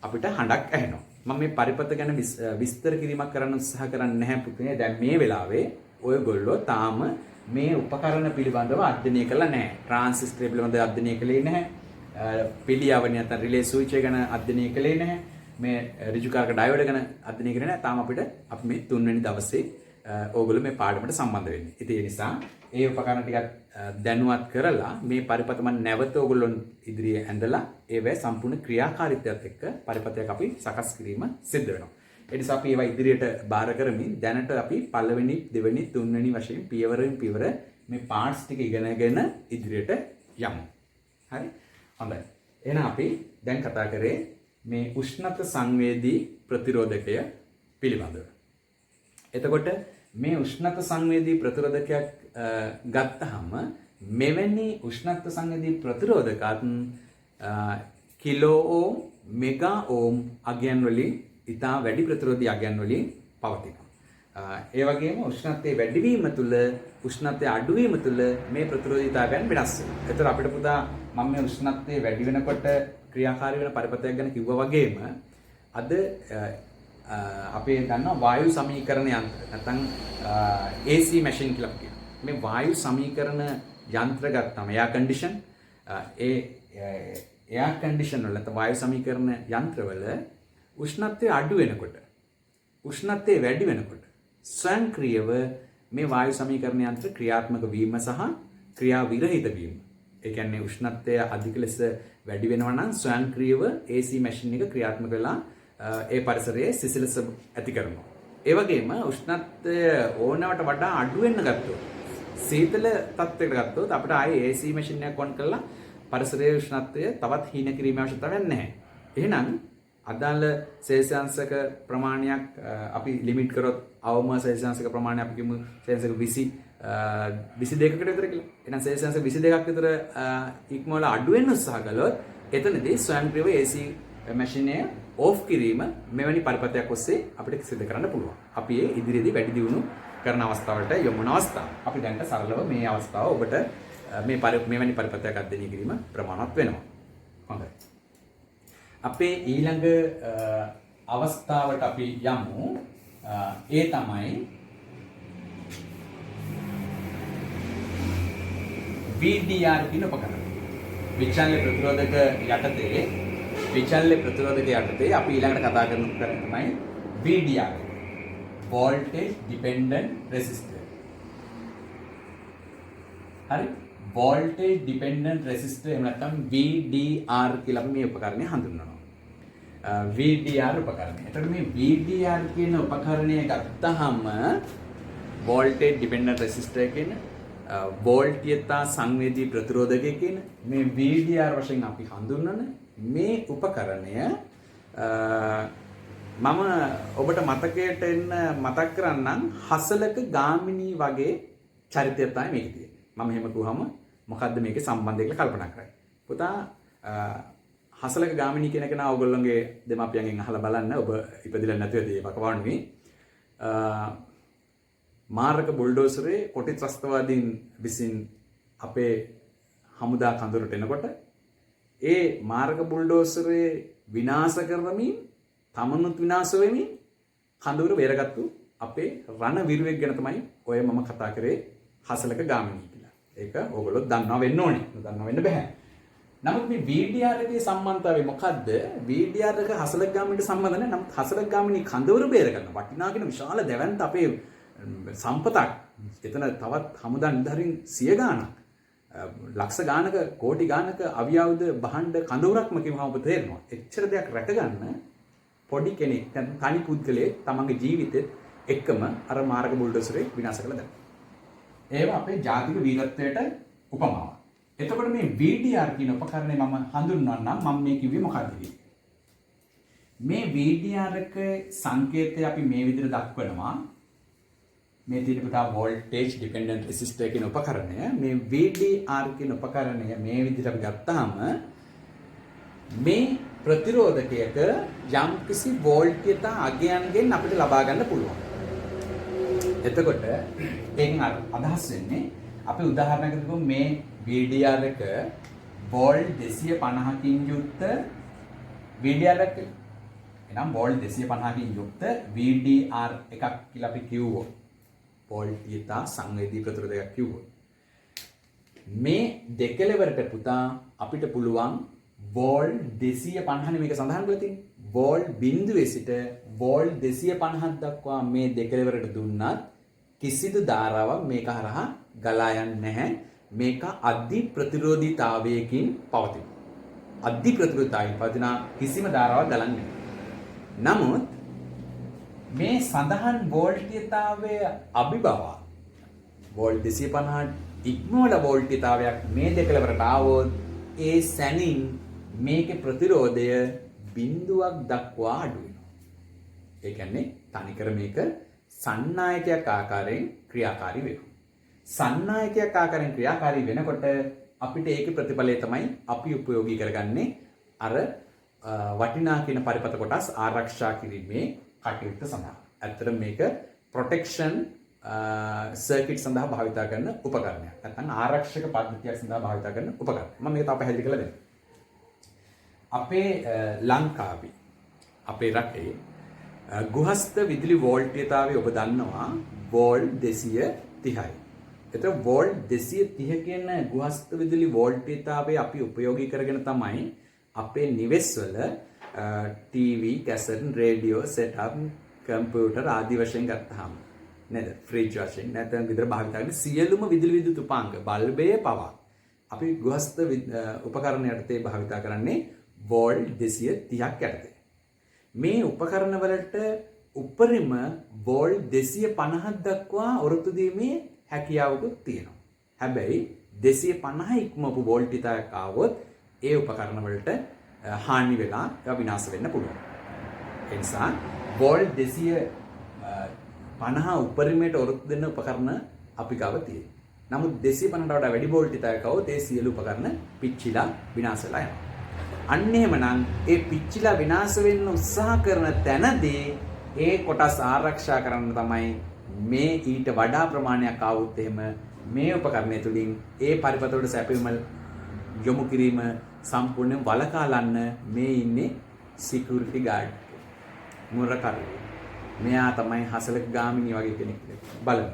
[SPEAKER 1] අපිට හඬක් ඇහෙනවා. මම මේ පරිපථ ගැන විස්තර කිරීමක් කරන්න උත්සාහ කරන්නේ නැහැ පුතේ. දැන් මේ වෙලාවේ ඔයගොල්ලෝ තාම මේ උපකරණ පිළිබඳව අධ්‍යයනය කළා නැහැ. ට්‍රාන්සිස්ටර් පිළිබඳව අධ්‍යයනය කළේ නැහැ. පිළියවන නැත්නම් රිලේ ස්විච් එක ගැන අධ්‍යයනය කළේ නැහැ. මේ ඍජුකාරක ඩයෝඩ් ගැන අධ්‍යයනය කරේ නැහැ. තාම අපිට අපි මේ 3 වෙනි දවසේ ඕගොල්ලෝ මේ පාඩමට සම්බන්ධ වෙන්නේ. ඉතින් ඒ නිසා ඒ උපකරණ ටිකක් දැනුවත් කරලා මේ පරිපථ මම නැවත ඕගොල්ලෝ ඉදිරියේ ඇඳලා ඒවැ සම්පූර්ණ ක්‍රියාකාරීත්වයත් එක්ක පරිපථයක් අපි සකස් කිරීම සිද්ධ වෙනවා. ඒ නිසා අපි ඒවා ඉදිරියට බාර කරමින් දැනට අපි පළවෙනි, දෙවෙනි, තුන්වෙනි වශයෙන් පියවරෙන් පියවර මේ පාර්ට්ස් ටික ඉගෙනගෙන ඉදිරියට යමු. හරි? හොඳයි. එහෙනම් අපි දැන් කතා කරේ මේ උෂ්ණත්ව සංවේදී ප්‍රතිරෝධකය පිළිබඳව. එතකොට මේ උෂ්ණත්ව සංවේදී ප්‍රතිරෝධකයක් ගත්තාම මෙවැනි උෂ්ණත්ව සංවේදී ප්‍රතිරෝධකත් කිලෝ ඕම්, මෙගා ඕම් අගයන් වලින් ඉතා වැඩි ප්‍රතිරෝධී අගයන් වලින් පවතිනවා. ඒ වගේම උෂ්ණත්වයේ වැඩිවීම තුළ උෂ්ණත්වයේ අඩුවීම තුළ මේ ප්‍රතිරෝධීතාවයන් වෙනස් වෙනවා. ඒතර අපිට පුතා මම මේ උෂ්ණත්වයේ වැඩි වෙනකොට ක්‍රියාකාරී වෙන පරිපථයක් ගැන කිව්වා වගේම අද අපි දන්නවා වායු සමීකරණ යන්ත්‍ර නැත්නම් AC මැෂින් කියලා කියනවා. මේ වායු සමීකරණ යන්ත්‍ර ගත්තාම එයා කන්ඩිෂන් එයා කන්ඩිෂන් වල නැත්නම් වායු සමීකරණ යන්ත්‍රවල උෂ්ණත්වය අඩු වෙනකොට උෂ්ණත්වය වැඩි වෙනකොට ස්වයංක්‍රීයව මේ වායු සමීකරණ යන්ත්‍ර ක්‍රියාත්මක වීම සහ ක්‍රියා විරහිත වීම. ඒ කියන්නේ උෂ්ණත්වය අධික ලෙස වැඩි වෙනවා නම් ස්වයංක්‍රීයව AC මැෂින් එක ක්‍රියාත්මක වෙලා ඒ පරිසරයේ සිසිලස ඇති කරනවා. ඒ වගේම උෂ්ණත්වය ඕනවට වඩා අඩු වෙන්න ගත්තොත් සීතල තත්ත්වයකට ගත්තොත් අපිට ආයේ AC මැෂින් එකක් ඔන් කරලා පරිසරයේ උෂ්ණත්වය තවත් හීන කිරීමේ අවශ්‍යතාවයක් නැහැ. එහෙනම් අදාළ සෙල්සියස්ක ප්‍රමාණයක් අපි ලිමිට් කරොත් අවම සෙල්සියස්ක ප්‍රමාණය අපි කියමු සෙල්සියස් 22කට විතර කියලා. එහෙනම් සෙල්සියස් 22ක් විතර ඉක්මවලා අඩු වෙන්න උත්සාහ කළොත් එතනදී ස්වයංක්‍රීයව AC මැෂින් එක ඕෆ් කිරීම මෙවැනි පරිපථයක් ඔස්සේ අපිට සිදු කරන්න පුළුවන්. අපි ඒ ඉදිරියේදී වැඩි දියුණු කරන අවස්ථාවලට යොමු වෙන අවස්ථාව. අපි දැන්ට සරලව මේ අවස්ථාව ඔබට මෙවැනි පරිපථයක් අධ්‍යයනය කිරීම ප්‍රමාණවත් වෙනවා. හොඳයි. අපේ ඊළඟ අවස්ථාවට අපි යමු. ඒ තමයි VDR කියන උපකරණය. විචල්්‍ය ප්‍රතිරෝධක යටතේ අපි ඊළඟට කතා කරන උපකරණය තමයි VDR. Voltage Dependent Resistor. හරි? Voltage Dependent Resistor එහෙම නැත්නම් VDR කියලා අපි මේ උපකරණය හඳුන්වනවා. VDR උපකරණය. එතකොට මේ VDR කියන උපකරණය ගත්තාම Voltage Dependent Resistor කියන වෝල්ටීයතා සංවේදී ප්‍රතිරෝධකය කියන මේ VDR වශයෙන් අපි හඳුන්වන මේ උපකරණය මම ඔබට මතකයට මතක් කරන්නම් හසලක ගාමිණී වගේ චරිතයක් තමයි මේකේ තියෙන්නේ. මම එහෙම කිව්වම මොකද්ද මේකේ සම්බන්ධය කියලා කල්පනා කරන්නේ. පුතා හසලක ගාමිණී කියන කෙනා ඔයගොල්ලෝගේ දෙමාපියන්ගෙන් අහලා බලන්න. ඔබ ඉපදිලා නැතුව ඇති ඒ බකවානුවේ. මාරක බුල්ඩෝසරේ කොටි ත්‍රස්තවාදීන් විසින් අපේ හමුදා කඳවුරට එනකොට ඒ මාරක බුල්ඩෝසරේ විනාශ කරමින් තමනුත් විනාශ වෙමින් කඳවුර බේරගත්තු අපේ රණවිරුවෙක් ගැන තමයි ඔය මම කතා කරේ හසලක ගාමිණී කියලා. ඒක ඕගොල්ලෝ දන්නවා වෙන්න ඕනේ. දන්නවා වෙන්න බෑ. නමුත් මේ VDR එකේ සම්බන්ධතාවය මොකද්ද? VDR එක හසලක ගාමිණීට සම්බන්ධ නැහැ. නමුත් හසලක ගාමිණී කඳවුර බේරගන්න වටිනා කියන විශාල දැවැන්ත අපේ සම්පතක්. එතන තවත් හමුදා නිලධාරීන් 100 ගාණක් ලක්ෂ ගාණක කෝටි ගාණක අවියාවුද භාණ්ඩ කඳවුරක්ම කිව්වම ඔබ තේරෙනවා. එච්චර දෙයක් රැකගන්න පොඩි කෙනෙක් තනි පුද්ගලයෙක් තමන්ගේ ජීවිතෙත් එක්කම අර මාර්ග බුල්ඩෝසරේ විනාශ කළා දැන්. ඒවා අපේ ජාතික වීරත්වයට උපමාවක්. එතකොට මේ VDR කියන උපකරණය මම හඳුන්වන්නම්. මම මේ කිව්වේ මොකක්ද කියලා. මේ VDR එක සංකේතය අපි මේ විදිහට දක්වනවා. මේ තියෙන පුතා voltage dependent resistor කියන උපකරණය. මේ VDR කියන උපකරණය මේ විදිහට අපි ගත්තාම මේ ප්‍රතිරෝධකයක යම්කිසි වෝල්ටීයතා අගයන්ගෙන් අපිට ලබා ගන්න පුළුවන්. එතකොට එයින් අදහස් වෙන්නේ අපි උදාහරණයකට ගමු මේ VDR එක වෝල්ට් 250කින් යුක්ත VDR එක. එහෙනම් වෝල්ට් 250කින් යුක්ත VDR එකක් කියලා අපි කිව්වොත් වෝල්ටීයතා සංවේදී ප්‍රතිරෝධකයක් කිව්වොත් මේ දෙකලවරට පුතා අපිට පුළුවන් වෝල්ට් 250 මේක සඳහන් කරලා තියෙන්නේ. වෝල්ට් 0 සිට වෝල්ට් 250ක් දක්වා මේ දෙකලවරට දුන්නත් කිසිදු ධාරාවක් මේක හරහා ගලා යන්නේ නැහැ. මේක අධි ප්‍රතිරෝධීතාවයකින් පවතින. අධි ප්‍රතිරෝධීතාවයෙන් පවතින කිසිම ධාරාවක් ගලන්නේ නැහැ. නමුත් මේ සඳහන් වෝල්ටීයතාවය අභිබව වෝල්ට් 250 ඉක්මවල වෝල්ටීයතාවයක් මේ දෙකලවරට ආවොත් ඒ සැනින් මේකේ ප්‍රතිරෝධය බිඳුවක් දක්වා අඩු වෙනවා. ඒ කියන්නේ තනිකර මේක සන්නායකයක් ආකාරයෙන් ක්‍රියාකාරී වෙනවා. සන්නායකයක් ආකාරයෙන් ක්‍රියාකාරී වෙනකොට අපිට ඒකේ ප්‍රතිඵලය තමයි අපි උපයෝගී කරගන්නේ අර වටිනා කියන පරිපත කොටස් ආරක්ෂා කිරීමේ කටයුත්ත සඳහා. ඇත්තටම මේක ප්‍රොටෙක්ෂන් සර්කිට් සඳහා භාවිතා කරන උපකරණයක්. නැත්නම් ආරක්ෂක පද්ධතියක් සඳහා භාවිතා කරන උපකරණයක්. මම මේක තව පැහැදිලි කරලා දෙන්නම්. අපේ ලංකාවේ අපේ රටේ ගෘහස්ත විදුලි වෝල්ටීයතාවය ඔබ දන්නවා වෝල්ට් 230යි. එතකොට වෝල්ට් 230 කියන ගෘහස්ත විදුලි වෝල්ටීයතාවය අපි උපයෝගී කරගෙන තමයි අපේ නිවෙස්වල TV, cassette, radio, setup, computer ආදී වශයෙන් ගත්තාම නේද? ෆ්‍රිජ් වශයෙන් නැත්නම් විතර භාවිත කරන සියලුම විදුලි විද්‍යුත් උපාංග බල්බය පවා අපි ගෘහස්ත උපකරණ යටතේ භාවිත කරන්නේ වෝල්ට් 230ක් යටතේ. මේ උපකරණ වලට උපරිම වෝල්ට් 250ක් දක්වා ඔරොත්තු දීමේ හැකියාවකුත් තියෙනවා. හැබැයි 250 ඉක්මවපු වෝල්ටීයතාවයක් ආවොත් ඒ උපකරණ වලට හානි වෙලා ඒවා විනාශ වෙන්න පුළුවන්. ඒ නිසා වෝල්ට් 250 උපරිමයට ඔරොත්තු දෙන්න උපකරණ අපි ගාව තියෙනවා. නමුත් 250ට වඩා වැඩි වෝල්ට් එකක් આવොත් ඒ සියලු උපකරණ පිච්චිලා විනාශ වෙලා යනවා. අන්න එහෙමනම් ඒ පිච්චිලා විනාශ වෙන්න උත්සාහ කරන තැනදී ඒ කොටස් ආරක්ෂා කරන්න තමයි මේ ඊට වඩා ප්‍රමාණයක් ආවොත් එහෙම මේ උපකරණය තුලින් ඒ පරිපථවලට සැපයීම යොමු කිරීම සම්පූර්ණයෙන් වළකාලන්න මේ ඉන්නේ සිකියුරිටි ගාඩ් මුරකරුවෝ. මෙයා තමයි හසලක ගාමිණී වගේ කෙනෙක් බලමු.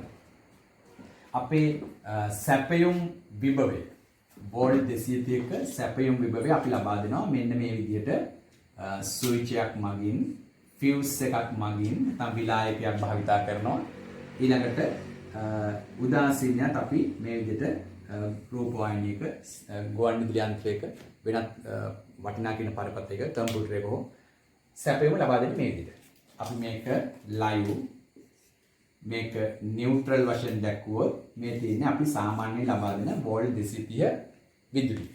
[SPEAKER 1] අපේ සැපයුම් විභවය වෝල්ට් 230ක සැපයුම් විභවය අපි ලබා දෙනවා මෙන්න මේ විදිහට ස්විච් එකක් මගින් ෆියුස් එකක් මගින් නැත්නම් විලායකයක් භාවිතා කරනවා. ඊළඟට උදාසීනයත් අපි මේ විදිහට රූපවාහිනියක ගුවන්විදුලි යන්ත්‍රයක වෙනත් වටිනා කියන පරපතයක කම්පියුටරයක හෝ සැපයුම ලබා දෙන්නේ මේ විදිහට. අපි මේක ලයිව් මේක නියුට්‍රල් වශයෙන් දැක්වුවොත් මේ තියෙන්නේ අපි සාමාන්‍යයෙන් ලබා දෙන වෝල්ට් 230 විදුලිය.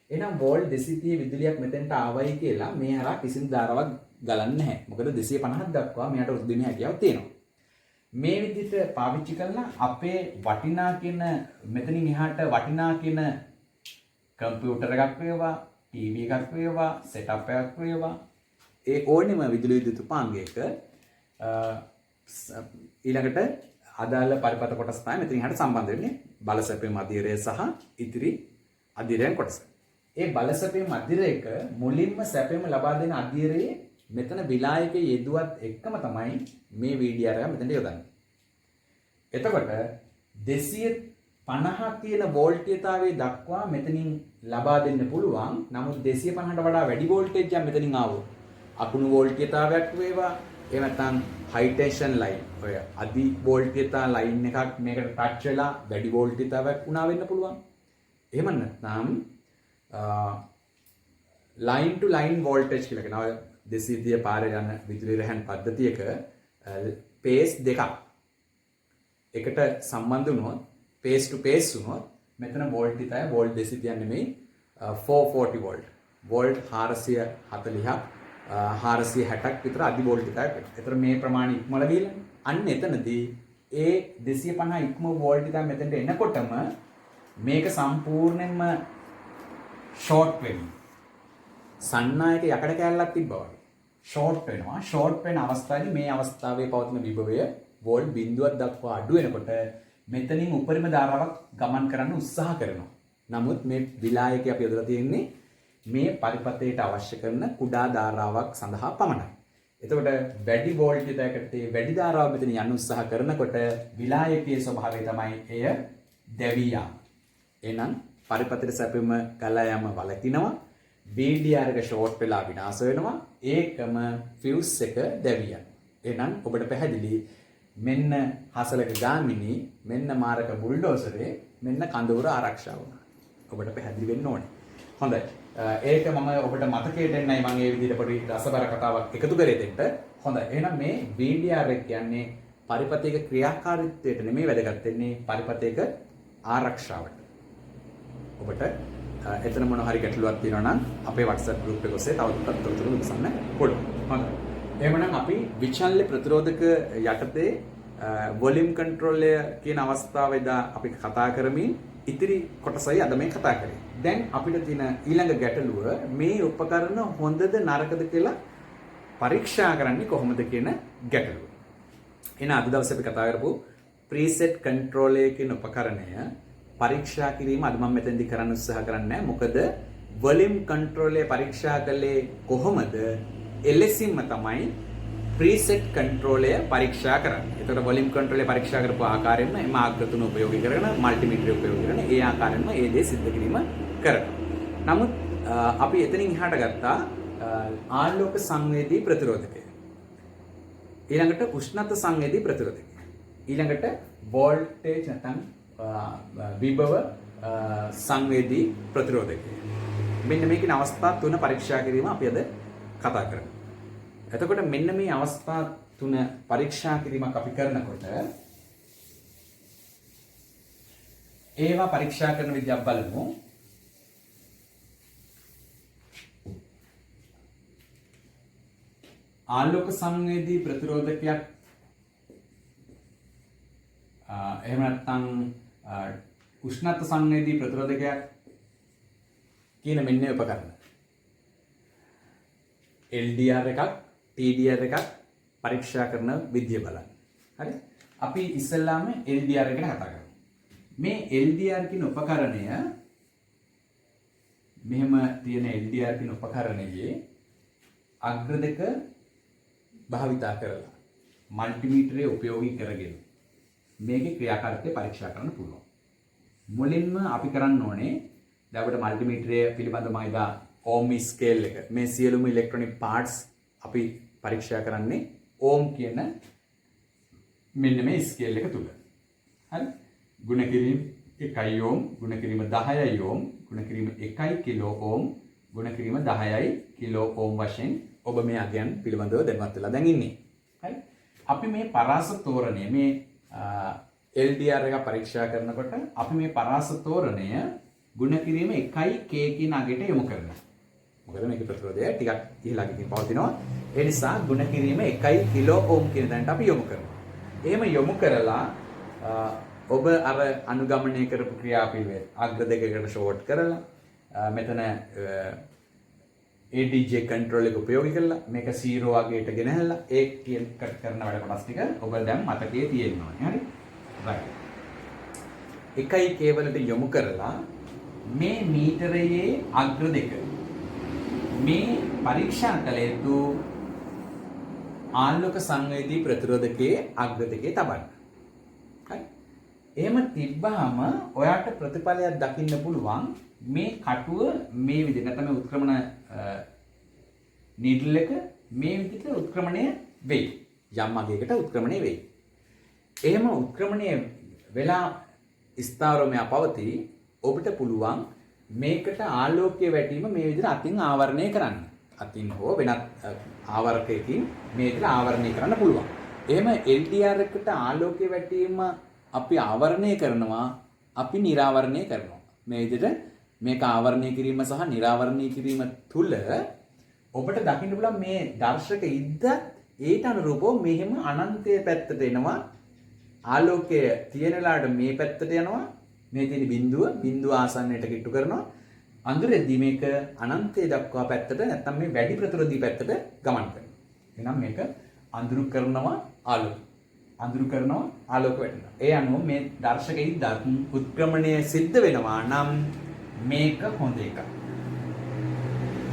[SPEAKER 1] එහෙනම් වෝල්ට් 230 විදුලියක් මෙතෙන්ට ආවයි කියලා මේ හරහා කිසිම ධාරාවක් ගලන්නේ නැහැ. මොකද 250ක් දක්වා මෙයාට උද්දීමේ හැකියාවක් තියෙනවා. මේ විදිහට පාවිච්චි කරලා අපේ වටිනා කියන මෙතනින් එහාට වටිනා කියන කම්පියුටර් එකක් වේවා, ටීවී එකක් වේවා, සෙටප් එකක් වේවා ඒ ඕනෙම විදුලි විද්‍යුත් උපාංගයක ඊළඟට අදාළ පරිපථ කොටස් තමයි මෙතනින් එහාට සම්බන්ධ වෙන්නේ බලසැපීම් අධීරය සහ ඉතිරි අධීරයන් කොටස. ඒ බලසැපීම් අධීරයක මුලින්ම සැපීම ලබා දෙන අධීරයේ මෙතන විලායකයේ යෙදුවත් එක්කම තමයි මේ VDR එක මෙතනට යොදන්නේ. එතකොට 250 තියෙන වෝල්ටේජතාවයේ දක්වා මෙතනින් ලබා දෙන්න පුළුවන්. නමුත් 250ට වඩා වැඩි වෝල්ටේජ් එකක් මෙතනින් ආවොත් අකුණු වෝල්ටේජතාවයක් වේවා එහෙම නැත්නම් හයි ටෙන්ෂන් ලයින් ඔය අධි වෝල්ටේජතා ලයින් එකක් මේකට ටච් වෙලා වැඩි වෝල්ටේජතාවයක් වුණා වෙන්න පුළුවන්. එහෙම නැත්නම් ලයින් ටු ලයින් වෝල්ටේජ් කියලා කියනවා. 230 පාරේ යන විදුලි රැහන් පද්ධතියක පේස් දෙකක් එකට සම්බන්ධ වුණොත් පේස් ටු පේස් වුණොත් මෙතන වෝල්ටේජය වෝල්ට් 230 නෙමෙයි 440 වෝල්ට්. වෝල්ට් 440ක් 460ක් විතර අධි වෝල්ටේජයක් වෙනවා. ඒතර මේ ප්‍රමාණය ඉක්මවලා ගිහලා අන්න එතනදී ඒ 250 ඉක්ම වෝල්ටේජය මෙතනට එනකොටම මේක සම්පූර්ණයෙන්ම ෂෝට් වෙනවා. සන්නායක යකඩ කෑල්ලක් තිබ්බා වගේ ෂෝට් වෙනවා. ෂෝට් වෙන අවස්ථාවේ මේ අවස්ථාවේ පවතින විභවය වෝල්ට් බිඳුවක් දක්වා අඩු වෙනකොට මෙතනින් උපරිම ධාරාවක් ගමන් කරන්න උත්සාහ කරනවා. නමුත් මේ විලායකය අපි යොදලා තියෙන්නේ මේ පරිපථයට අවශ්‍ය කරන කුඩා ධාරාවක් සඳහා පමණයි. එතකොට වැඩි වෝල්ටේජයකට වැඩි ධාරාවක් මෙතන යන්න උත්සාහ කරනකොට විලායකයේ ස්වභාවය තමයි එය දැවී යාම. එහෙනම් පරිපථයට සැපෙම ගලා යාම වළකිනවා. VDR එක ෂෝට් වෙලා විනාශ වෙනවා. ඒකම ෆියුස් එක දැවී යනවා. එහෙනම් ඔබට පැහැදිලි මෙන්න හසලක ගාමිණී මෙන්න මාරක බුල්ඩෝසරේ මෙන්න කඳවුර ආරක්ෂා වුණා. ඔබට පැහැදිලි වෙන්න ඕනේ. හොඳයි. ඒක මම ඔබට මතකයට එන්නයි මම මේ විදිහට පොඩි රසබර කතාවක් එකතු කරේ දෙන්න. හොඳයි. එහෙනම් මේ VDR එක කියන්නේ පරිපථයක ක්‍රියාකාරීත්වයට නෙමෙයි වැදගත් වෙන්නේ පරිපථයක ආරක්ෂාවට. ඔබට එතන මොන හරි ගැටලුවක් තියෙනවා නම් අපේ WhatsApp group එක ඔස්සේ තවදුරටත් තොරතුරු විමසන්න පුළුවන්. හොඳයි. එහෙනම් අපි විචල්්‍ය ප්‍රතිරෝධක යටතේ වොලියම් කන්ට්‍රෝලය කියන අවස්ථාවේදී අපි කතා කරමින් ඉතිරි කොටසයි අද මේ කතා කරේ. දැන් අපිට තියෙන ඊළඟ ගැටලුව මේ උපකරණ හොඳද නරකද කියලා පරීක්ෂා කරන්නේ කොහොමද කියන ගැටලුව. එහෙනම් අද දවසේ අපි කතා කරපු ප්‍රීසෙට් කන්ට්‍රෝලය කියන උපකරණය පරීක්ෂා කිරීම අද මම මෙතෙන්දී කරන්න උත්සාහ කරන්නේ මොකද වොලියම් කන්ට්‍රෝලය පරීක්ෂා කළේ කොහොමද? එලෙසින්ම තමයි ප්‍රීසෙට් කන්ට්‍රෝලය පරීක්ෂා කරන්නේ. ඒතකොට වොලියම් කන්ට්‍රෝලය පරීක්ෂා කරපු ආකාරයෙන්ම එම ආකෘතුන උපයෝගී කරගෙන මල්ටිමීටර් උපයෝගී කරගෙන ඒ ආකාරයෙන්ම ඒ දේ සිද්ධ කිරීම කරනවා. නමුත් අපි එතනින් එහාට ගත්තා ආලෝක සංවේදී ප්‍රතිරෝධකය. ඊළඟට උෂ්ණත්ව සංවේදී ප්‍රතිරෝධකය. ඊළඟට වෝල්ටේජ් නැත්නම් විභව සංවේදී ප්‍රතිරෝධකය. මෙන්න මේකින අවස්ථා තුන පරීක්ෂා කිරීම අපි අද කතා කරමු. එතකොට මෙන්න මේ අවස්ථා තුන පරීක්ෂා කිරීමක් අපි කරනකොට ඒවා පරීක්ෂා කරන විදිහක් බලමු. ආලෝක සංවේදී ප්‍රතිරෝධකයක් එහෙම නැත්නම් උෂ්ණත්ව සංවේදී ප්‍රතිරෝධකයක් කියන මෙන්න මේ උපකරණ. LDR එකක් TDR එකක් පරීක්ෂා කරන විදිය බලන්න. හරි? අපි ඉස්සෙල්ලාම LDR එක ගැන කතා කරමු. මේ LDR කියන උපකරණය මෙහෙම තියෙන LDR කියන උපකරණයේ අග්‍ර දෙක භාවිතා කරලා මල්ටිමීටරය උපයෝගී කරගෙන මේකේ ක්‍රියාකාරීත්වය පරීක්ෂා කරන්න පුළුවන්. මුලින්ම අපි කරන්න ඕනේ දැන් අපිට මල්ටිමීටරය පිළිබඳව මම ඉදා ඕම් ස්කේල් එක මේ සියලුම ඉලෙක්ට්‍රොනික පාර්ට්ස් අපි පරීක්ෂා කරන්නේ ඕම් කියන මෙන්න මේ ස්කේල් එක තුල. හරි? ගුණ කිරීම 1 ඕම්, ගුණ කිරීම 10 ඕම්, ගුණ කිරීම 1 කිලෝ ඕම්, ගුණ කිරීම 10 කිලෝ ඕම් වශයෙන් ඔබ මේ අගයන් පිළිබඳව දැනුවත් වෙලා දැන් ඉන්නේ. හරි? අපි මේ පරාස තෝරණය මේ LDR එක පරීක්ෂා කරනකොට අපි මේ පරාස තෝරණය ගුණ කිරීම 1 k කියන අගයට යොමු කරනවා. මොකද මේකේ ප්‍රතිරෝධය ටිකක් ඉහළ අගකින් පවතිනවා. ඒ නිසා ගුණ කිරීම 1 කිලෝ ඕම් කියන තැනට අපි යොමු කරනවා. එහෙම යොමු කරලා ඔබ අර අනුගමනය කරපු ක්‍රියාපිළිවෙල අග්‍ර දෙකකට ෂෝට් කරලා මෙතන ADJ control එක උපයෝගී කරලා මේක 0 වගේට ගෙනහැල්ලා ඒ කියන කරන වැඩ කොටස් ටික ඔබ දැන් මතකයේ තියෙනවා. හරි? right. 1 k වලට යොමු කරලා මේ මීටරයේ අග්‍ර දෙක මේ පරීක්ෂා කළ යුතු ආලෝක සංවේදී ප්‍රතිරෝධකයේ අග්‍ර දෙකේ තබන්න. හරි? එහෙම තිබ්බහම ඔයාට ප්‍රතිඵලයක් දකින්න පුළුවන් මේ කටුව මේ විදිහට නැත්නම් මේ උත්ක්‍රමණ නීඩල් එක මේ විදිහට උත්ක්‍රමණය වෙයි. යම් අගයකට උත්ක්‍රමණය වෙයි. එහෙම උත්ක්‍රමණය වෙලා ස්ථාවරමය පවතී. ඔබට පුළුවන් මේකට ආලෝකයේ වැටීම මේ විදිහට අතින් ආවරණය කරන්න. අතින් හෝ වෙනත් ආවරකයකින් මේ විදිහට ආවරණය කරන්න පුළුවන්. එහෙම LDR එකට ආලෝකයේ වැටීම අපි ආවරණය කරනවා, අපි නිරාවරණය කරනවා. මේ විදිහට මේක ආවරණය කිරීම සහ නිරාවරණය කිරීම තුල ඔබට දකින්න පුළුවන් මේ දර්ශක ඉද්ද ඒට අනුරූපව මෙහෙම අනන්තයේ පැත්තට එනවා. ආලෝකය තියෙන වෙලාවට මේ පැත්තට යනවා. මේ තියෙන බිඳුව ආසන්නයට කිට්ටු කරනවා. අඳුරෙද්දී මේක අනන්තයේ දක්වා පැත්තට නැත්නම් මේ වැඩි ප්‍රතිරෝධී පැත්තට ගමන් කරනවා. එහෙනම් මේක අඳුරු කරනවා ආලෝක. අඳුරු කරනවා ආලෝක වැටෙනවා. ඒ අනුව මේ දර්ශකයේ උත්ක්‍රමණය සිද්ධ වෙනවා නම් මේක හොඳ එකක්.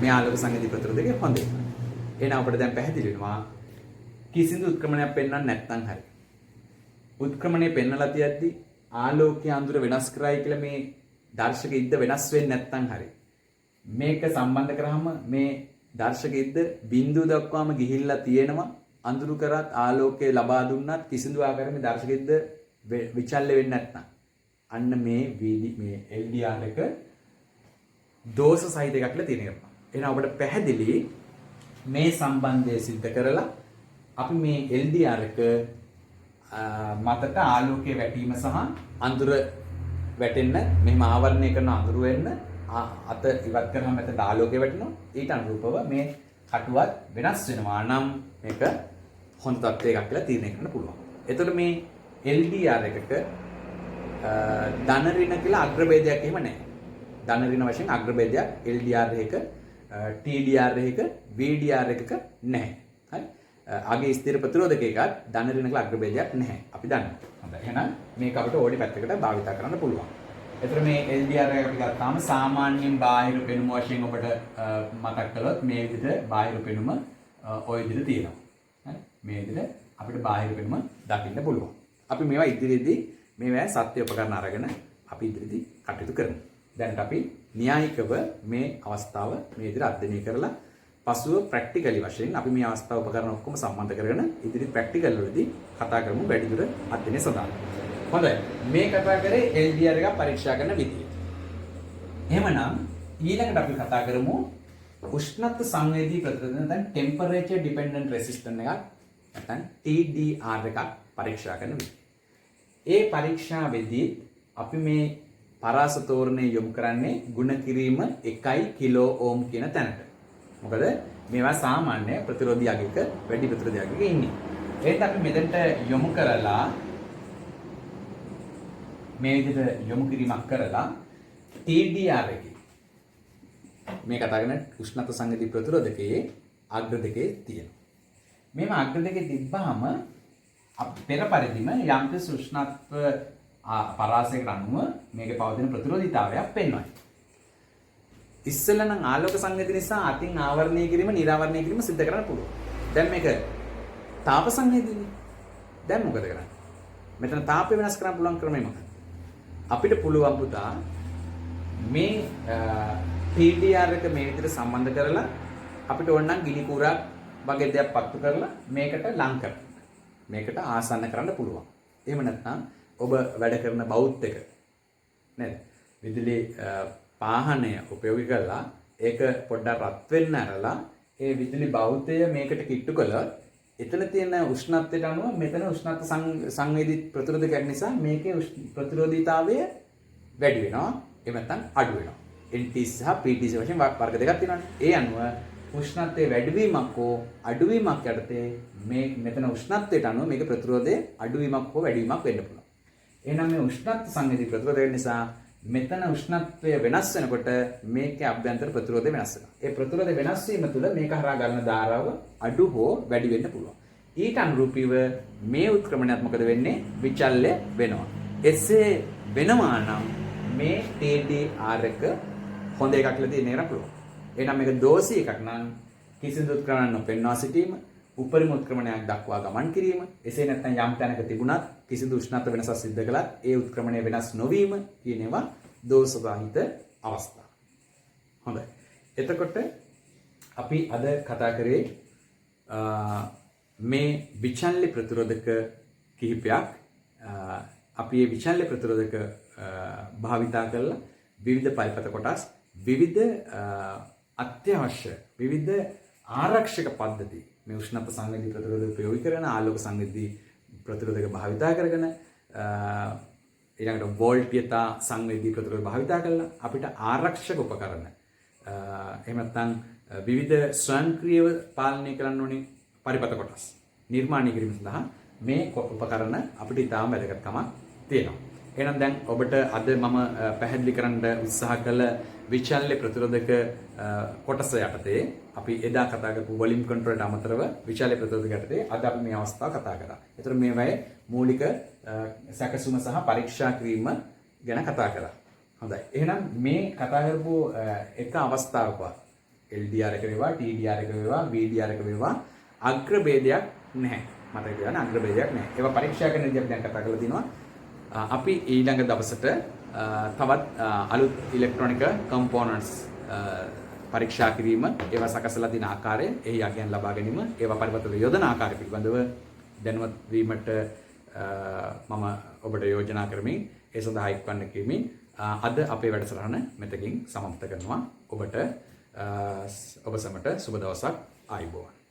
[SPEAKER 1] මේ ආලෝක සංවේදී ප්‍රතිරෝධකයේ හොඳ එකක්. එහෙනම් අපිට දැන් පැහැදිලි වෙනවා කිසිදු උත්ක්‍රමණයක් පෙන්වන්න නැත්නම් හරි. උත්ක්‍රමණය පෙන්වලා තියද්දී ආලෝකයේ අඳුර වෙනස් කරයි කියලා මේ දර්ශක ඉද්ද වෙනස් වෙන්නේ නැත්නම් හරි. මේක සම්බන්ධ කරාම මේ දර්ශක ඉද්ද බිඳුව දක්වාම ගිහිල්ලා තියෙනවා. අඳුරු කරත් ආලෝකය ලබා දුන්නත් කිසිදු ආකාරයක මේ දර්ශක ඉද්ද විචල්්‍ය වෙන්නේ නැත්නම් අන්න මේ මේ LDR එක දෝෂ සහිත එකක් කියලා තියෙනවා. එහෙනම් අපිට පැහැදිලි මේ සම්බන්ධය सिद्ध කරලා අපි මේ LDR එක මතට ආලෝකයේ වැටීම සහ අඳුර වැටෙන්න මෙහෙම ආවරණය කරන අඳුර වෙන්න අත ඉවත් කරාම මෙතන ආලෝකය වැටෙනවා. ඊට අනුරූපව මේ කටුවත් වෙනස් වෙනවා නම් මේක හොඳ තත්ත්වයක කියලා තීරණය කරන්න පුළුවන්. එතකොට මේ LDR එකක ධන ඍණ කියලා අග්‍රභේදයක් එහෙම නැහැ. ධන ඍණ වශයෙන් අග්‍රභේදයක් LDR එකක TDR එකක VDR එකක නැහැ. හරි? අගේ ස්ථිර ප්‍රතිරෝධකයකත් ධන ඍණ කියලා අග්‍රභේදයක් නැහැ. අපි දන්නවා. හොඳයි. එහෙනම් මේක අපිට ඕනි පැත්තකට භාවිත කරන්න පුළුවන්. එතකොට මේ LDR එක අපි ගත්තාම සාමාන්‍යයෙන් බාහිර පෙනුම වශයෙන් ඔබට මතක් කළොත් මේ විදිහට බාහිර පෙනුම ওই විදිහට තියෙනවා. හරි? මේ විදිහට අපිට බාහිර පෙනුම දකින්න පුළුවන්. අපි මේවා ඉදිරියේදී මේවා සත්‍ය උපකරණ අරගෙන අපි ඉදිරියේදී කටයුතු කරමු. දැනට අපි න්‍යායිකව මේ අවස්ථාව මේ විදිහට අධ්‍යයනය කරලා පසුව ප්‍රැක්ටිකලි වශයෙන් අපි මේ අවස්ථාව උපකරණ ඔක්කොම සම්බන්ධ කරගෙන ඉදිරි ප්‍රැක්ටිකල් වලදී කතා කරමු වැඩිදුර අධ්‍යයනය සඳහා. හොඳයි. මේ කතා කරේ LDR එක පරීක්ෂා කරන විදිය. එහෙමනම් ඊළඟට අපි කතා කරමු උෂ්ණත්ව සංවේදී ප්‍රතිරෝධක නැත්නම් temperature dependent resistant එකක් නැත්නම් TDR එකක් පරීක්ෂා කරන විදිය. ඒ පරීක්ෂාවේදී අපි මේ පරාස තෝරණය යොමු කරන්නේ ගුණ කිරීම 1 කිලෝ ඕම් කියන තැනට. මොකද මේවා සාමාන්‍ය ප්‍රතිරෝධී අගයක වැඩි ප්‍රතිරෝධී අගයක ඉන්නේ. ඒත් අපි මෙතනට යොමු කරලා මේ විදිහට යොමු කිරීමක් කරලා TDR එකේ මේ කතා කරන උෂ්ණත්ව සංවේදී ප්‍රතිරෝධකයේ අග්‍ර දෙකේ තියෙනවා. මේම අග්‍ර දෙකේ තිබ්බහම පෙර පරිදිම යම්කිසි උෂ්ණත්ව පරාසයකට අනුව මේකේ පවතින ප්‍රතිරෝධීතාවයක් පෙන්වයි. ඉස්සෙල්ලා නම් ආලෝක සංවේදී නිසා අතින් ආවරණය කිරීම, නිරාවරණය කිරීම සිද්ධ කරන්න පුළුවන්. දැන් මේක තාප සංවේදීනේ. දැන් මොකද කරන්නේ? මෙතන තාපය වෙනස් කරන්න පුළුවන් ක්‍රමය මොකක්ද? අපිට පුළුවන් පුතා මේ TDR එක මේ විදිහට සම්බන්ධ කරලා අපිට ඕන නම් ගිනි කූරක් වගේ දෙයක් පත්තු කරලා මේකට ලං කරන්න. මේකට ආසන්න කරන්න පුළුවන්. එහෙම නැත්නම් ඔබ වැඩ කරන බවුත් එක නේද? විදුලි පාහනය උපයෝගී කරලා ඒක පොඩ්ඩක් රත් වෙන්න ඇරලා ඒ විදුලි බවුතය මේකට කිට්ටු කළොත් එතන තියෙන උෂ්ණත්වයට අනුව මෙතන උෂ්ණත්ව සංවේදී ප්‍රතිරෝධකයක් නිසා මේකේ ප්‍රතිරෝධීතාවය වැඩි වෙනවා. එහෙම නැත්නම් අඩු වෙනවා. NT සහ PT වශයෙන් වර්ග දෙකක් තියෙනවානේ. ඒ අනුව උෂ්ණත්වයේ වැඩිවීමක් හෝ අඩුවීමක් යටතේ මේ මෙතන උෂ්ණත්වයට අනුව මේක ප්‍රතිරෝධයේ අඩුවීමක් හෝ වැඩිවීමක් වෙන්න පුළුවන්. එහෙනම් මේ උෂ්ණත්ව සංවේදී ප්‍රතිරෝධය නිසා මෙතන උෂ්ණත්වය වෙනස් වෙනකොට මේකේ අභ්‍යන්තර ප්‍රතිරෝධය වෙනස් වෙනවා. ඒ ප්‍රතිරෝධය වෙනස් වීම තුළ මේක හරහා ගන්න ධාරාව අඩු හෝ වැඩි වෙන්න පුළුවන්. ඊට අනුරූපීව මේ උත්ක්‍රමණයත් මොකද වෙන්නේ? විචල්්‍ය වෙනවා. එසේ වෙනවා නම් මේ TDR එක හොඳ එකක් කියලා තියෙන්න පුළුවන්. එහෙනම් මේක දෝෂී එකක් නම් කිසිදු උත්ක්‍රමණයක් නොපෙන්වා සිටීම, උපරිම උත්ක්‍රමණයක් දක්වා ගමන් කිරීම, එසේ නැත්නම් යම් තැනක තිබුණත් කිසිදු උෂ්ණත්ව වෙනසක් සිද්ධ කළත් ඒ උත්ක්‍රමණය වෙනස් නොවීම කියන ඒවා දෝෂරහිත අවස්ථා. හොඳයි. එතකොට අපි අද කතා කරේ මේ විචල්්‍ය ප්‍රතිරෝධක කිහිපයක්. අපි මේ විචල්්‍ය ප්‍රතිරෝධක භාවිතා කරලා විවිධ පරිපත කොටස්, විවිධ අත්‍යවශ්‍ය විවිධ ආරක්ෂක පද්ධති මේ උෂ්ණත්ව සංවේදී ප්‍රතිරෝධක ප්‍රයෝගී කරන ආලෝක සංවේදී ප්‍රතිරෝධක භාවිතා කරගෙන ඊළඟට වෝල්ටීයතා සංවේදී ප්‍රතිරෝධක භාවිතා කරලා අපිට ආරක්ෂක උපකරණ එහෙම නැත්නම් විවිධ ස්වයංක්‍රීයව පාලනය කරන්න ඕනේ පරිපත කොටස් නිර්මාණය කිරීම සඳහා මේ උපකරණ අපිට ඉතාම වැදගත්කමක් තියෙනවා. එහෙනම් දැන් ඔබට අද මම පැහැදිලි කරන්න උත්සාහ කළ විචල්්‍ය ප්‍රතිරෝධක කොටස යටතේ අපි එදා කතා කරපු වොලියම් කන්ට්‍රෝල්ට අමතරව විචල්්‍ය ප්‍රතිරෝධක යටතේ අද අපි මේ අවස්ථාව කතා කරා. ඒතර මේවායේ මූලික සැකසුම සහ පරීක්ෂා කිරීම ගැන කතා කරා. හොඳයි. එහෙනම් මේ කතා කරපු එක අවස්ථාවකවත් LDR එක වේවා, TDR එක වේවා, VDR එක වේවා අග්‍ර ભેදයක් නැහැ. මතක තියාගන්න අග්‍ර ભેදයක් නැහැ. ඒවා පරීක්ෂා කරන විදිහට දැන් කතා කරලා තිනවා. අපි ඊළඟ දවසට තවත් අලුත් ඉලෙක්ට්‍රොනික කම්පොනන්ට්ස් පරීක්ෂා කිරීම, ඒවා සකසලා තියෙන ආකාරය, එහි යගයන් ලබා ගැනීම, ඒවා පරිවර්තන යොදන ආකාරය පිළිබඳව දැනුවත් වීමට මම ඔබට යෝජනා කරමින් ඒ සඳහා එක්වන්න කිමින් අද අපේ වැඩසටහන මෙතකින් සමාප්ත කරනවා. ඔබට ඔබ සැමට සුබ දවසක් ආයුබෝවන්.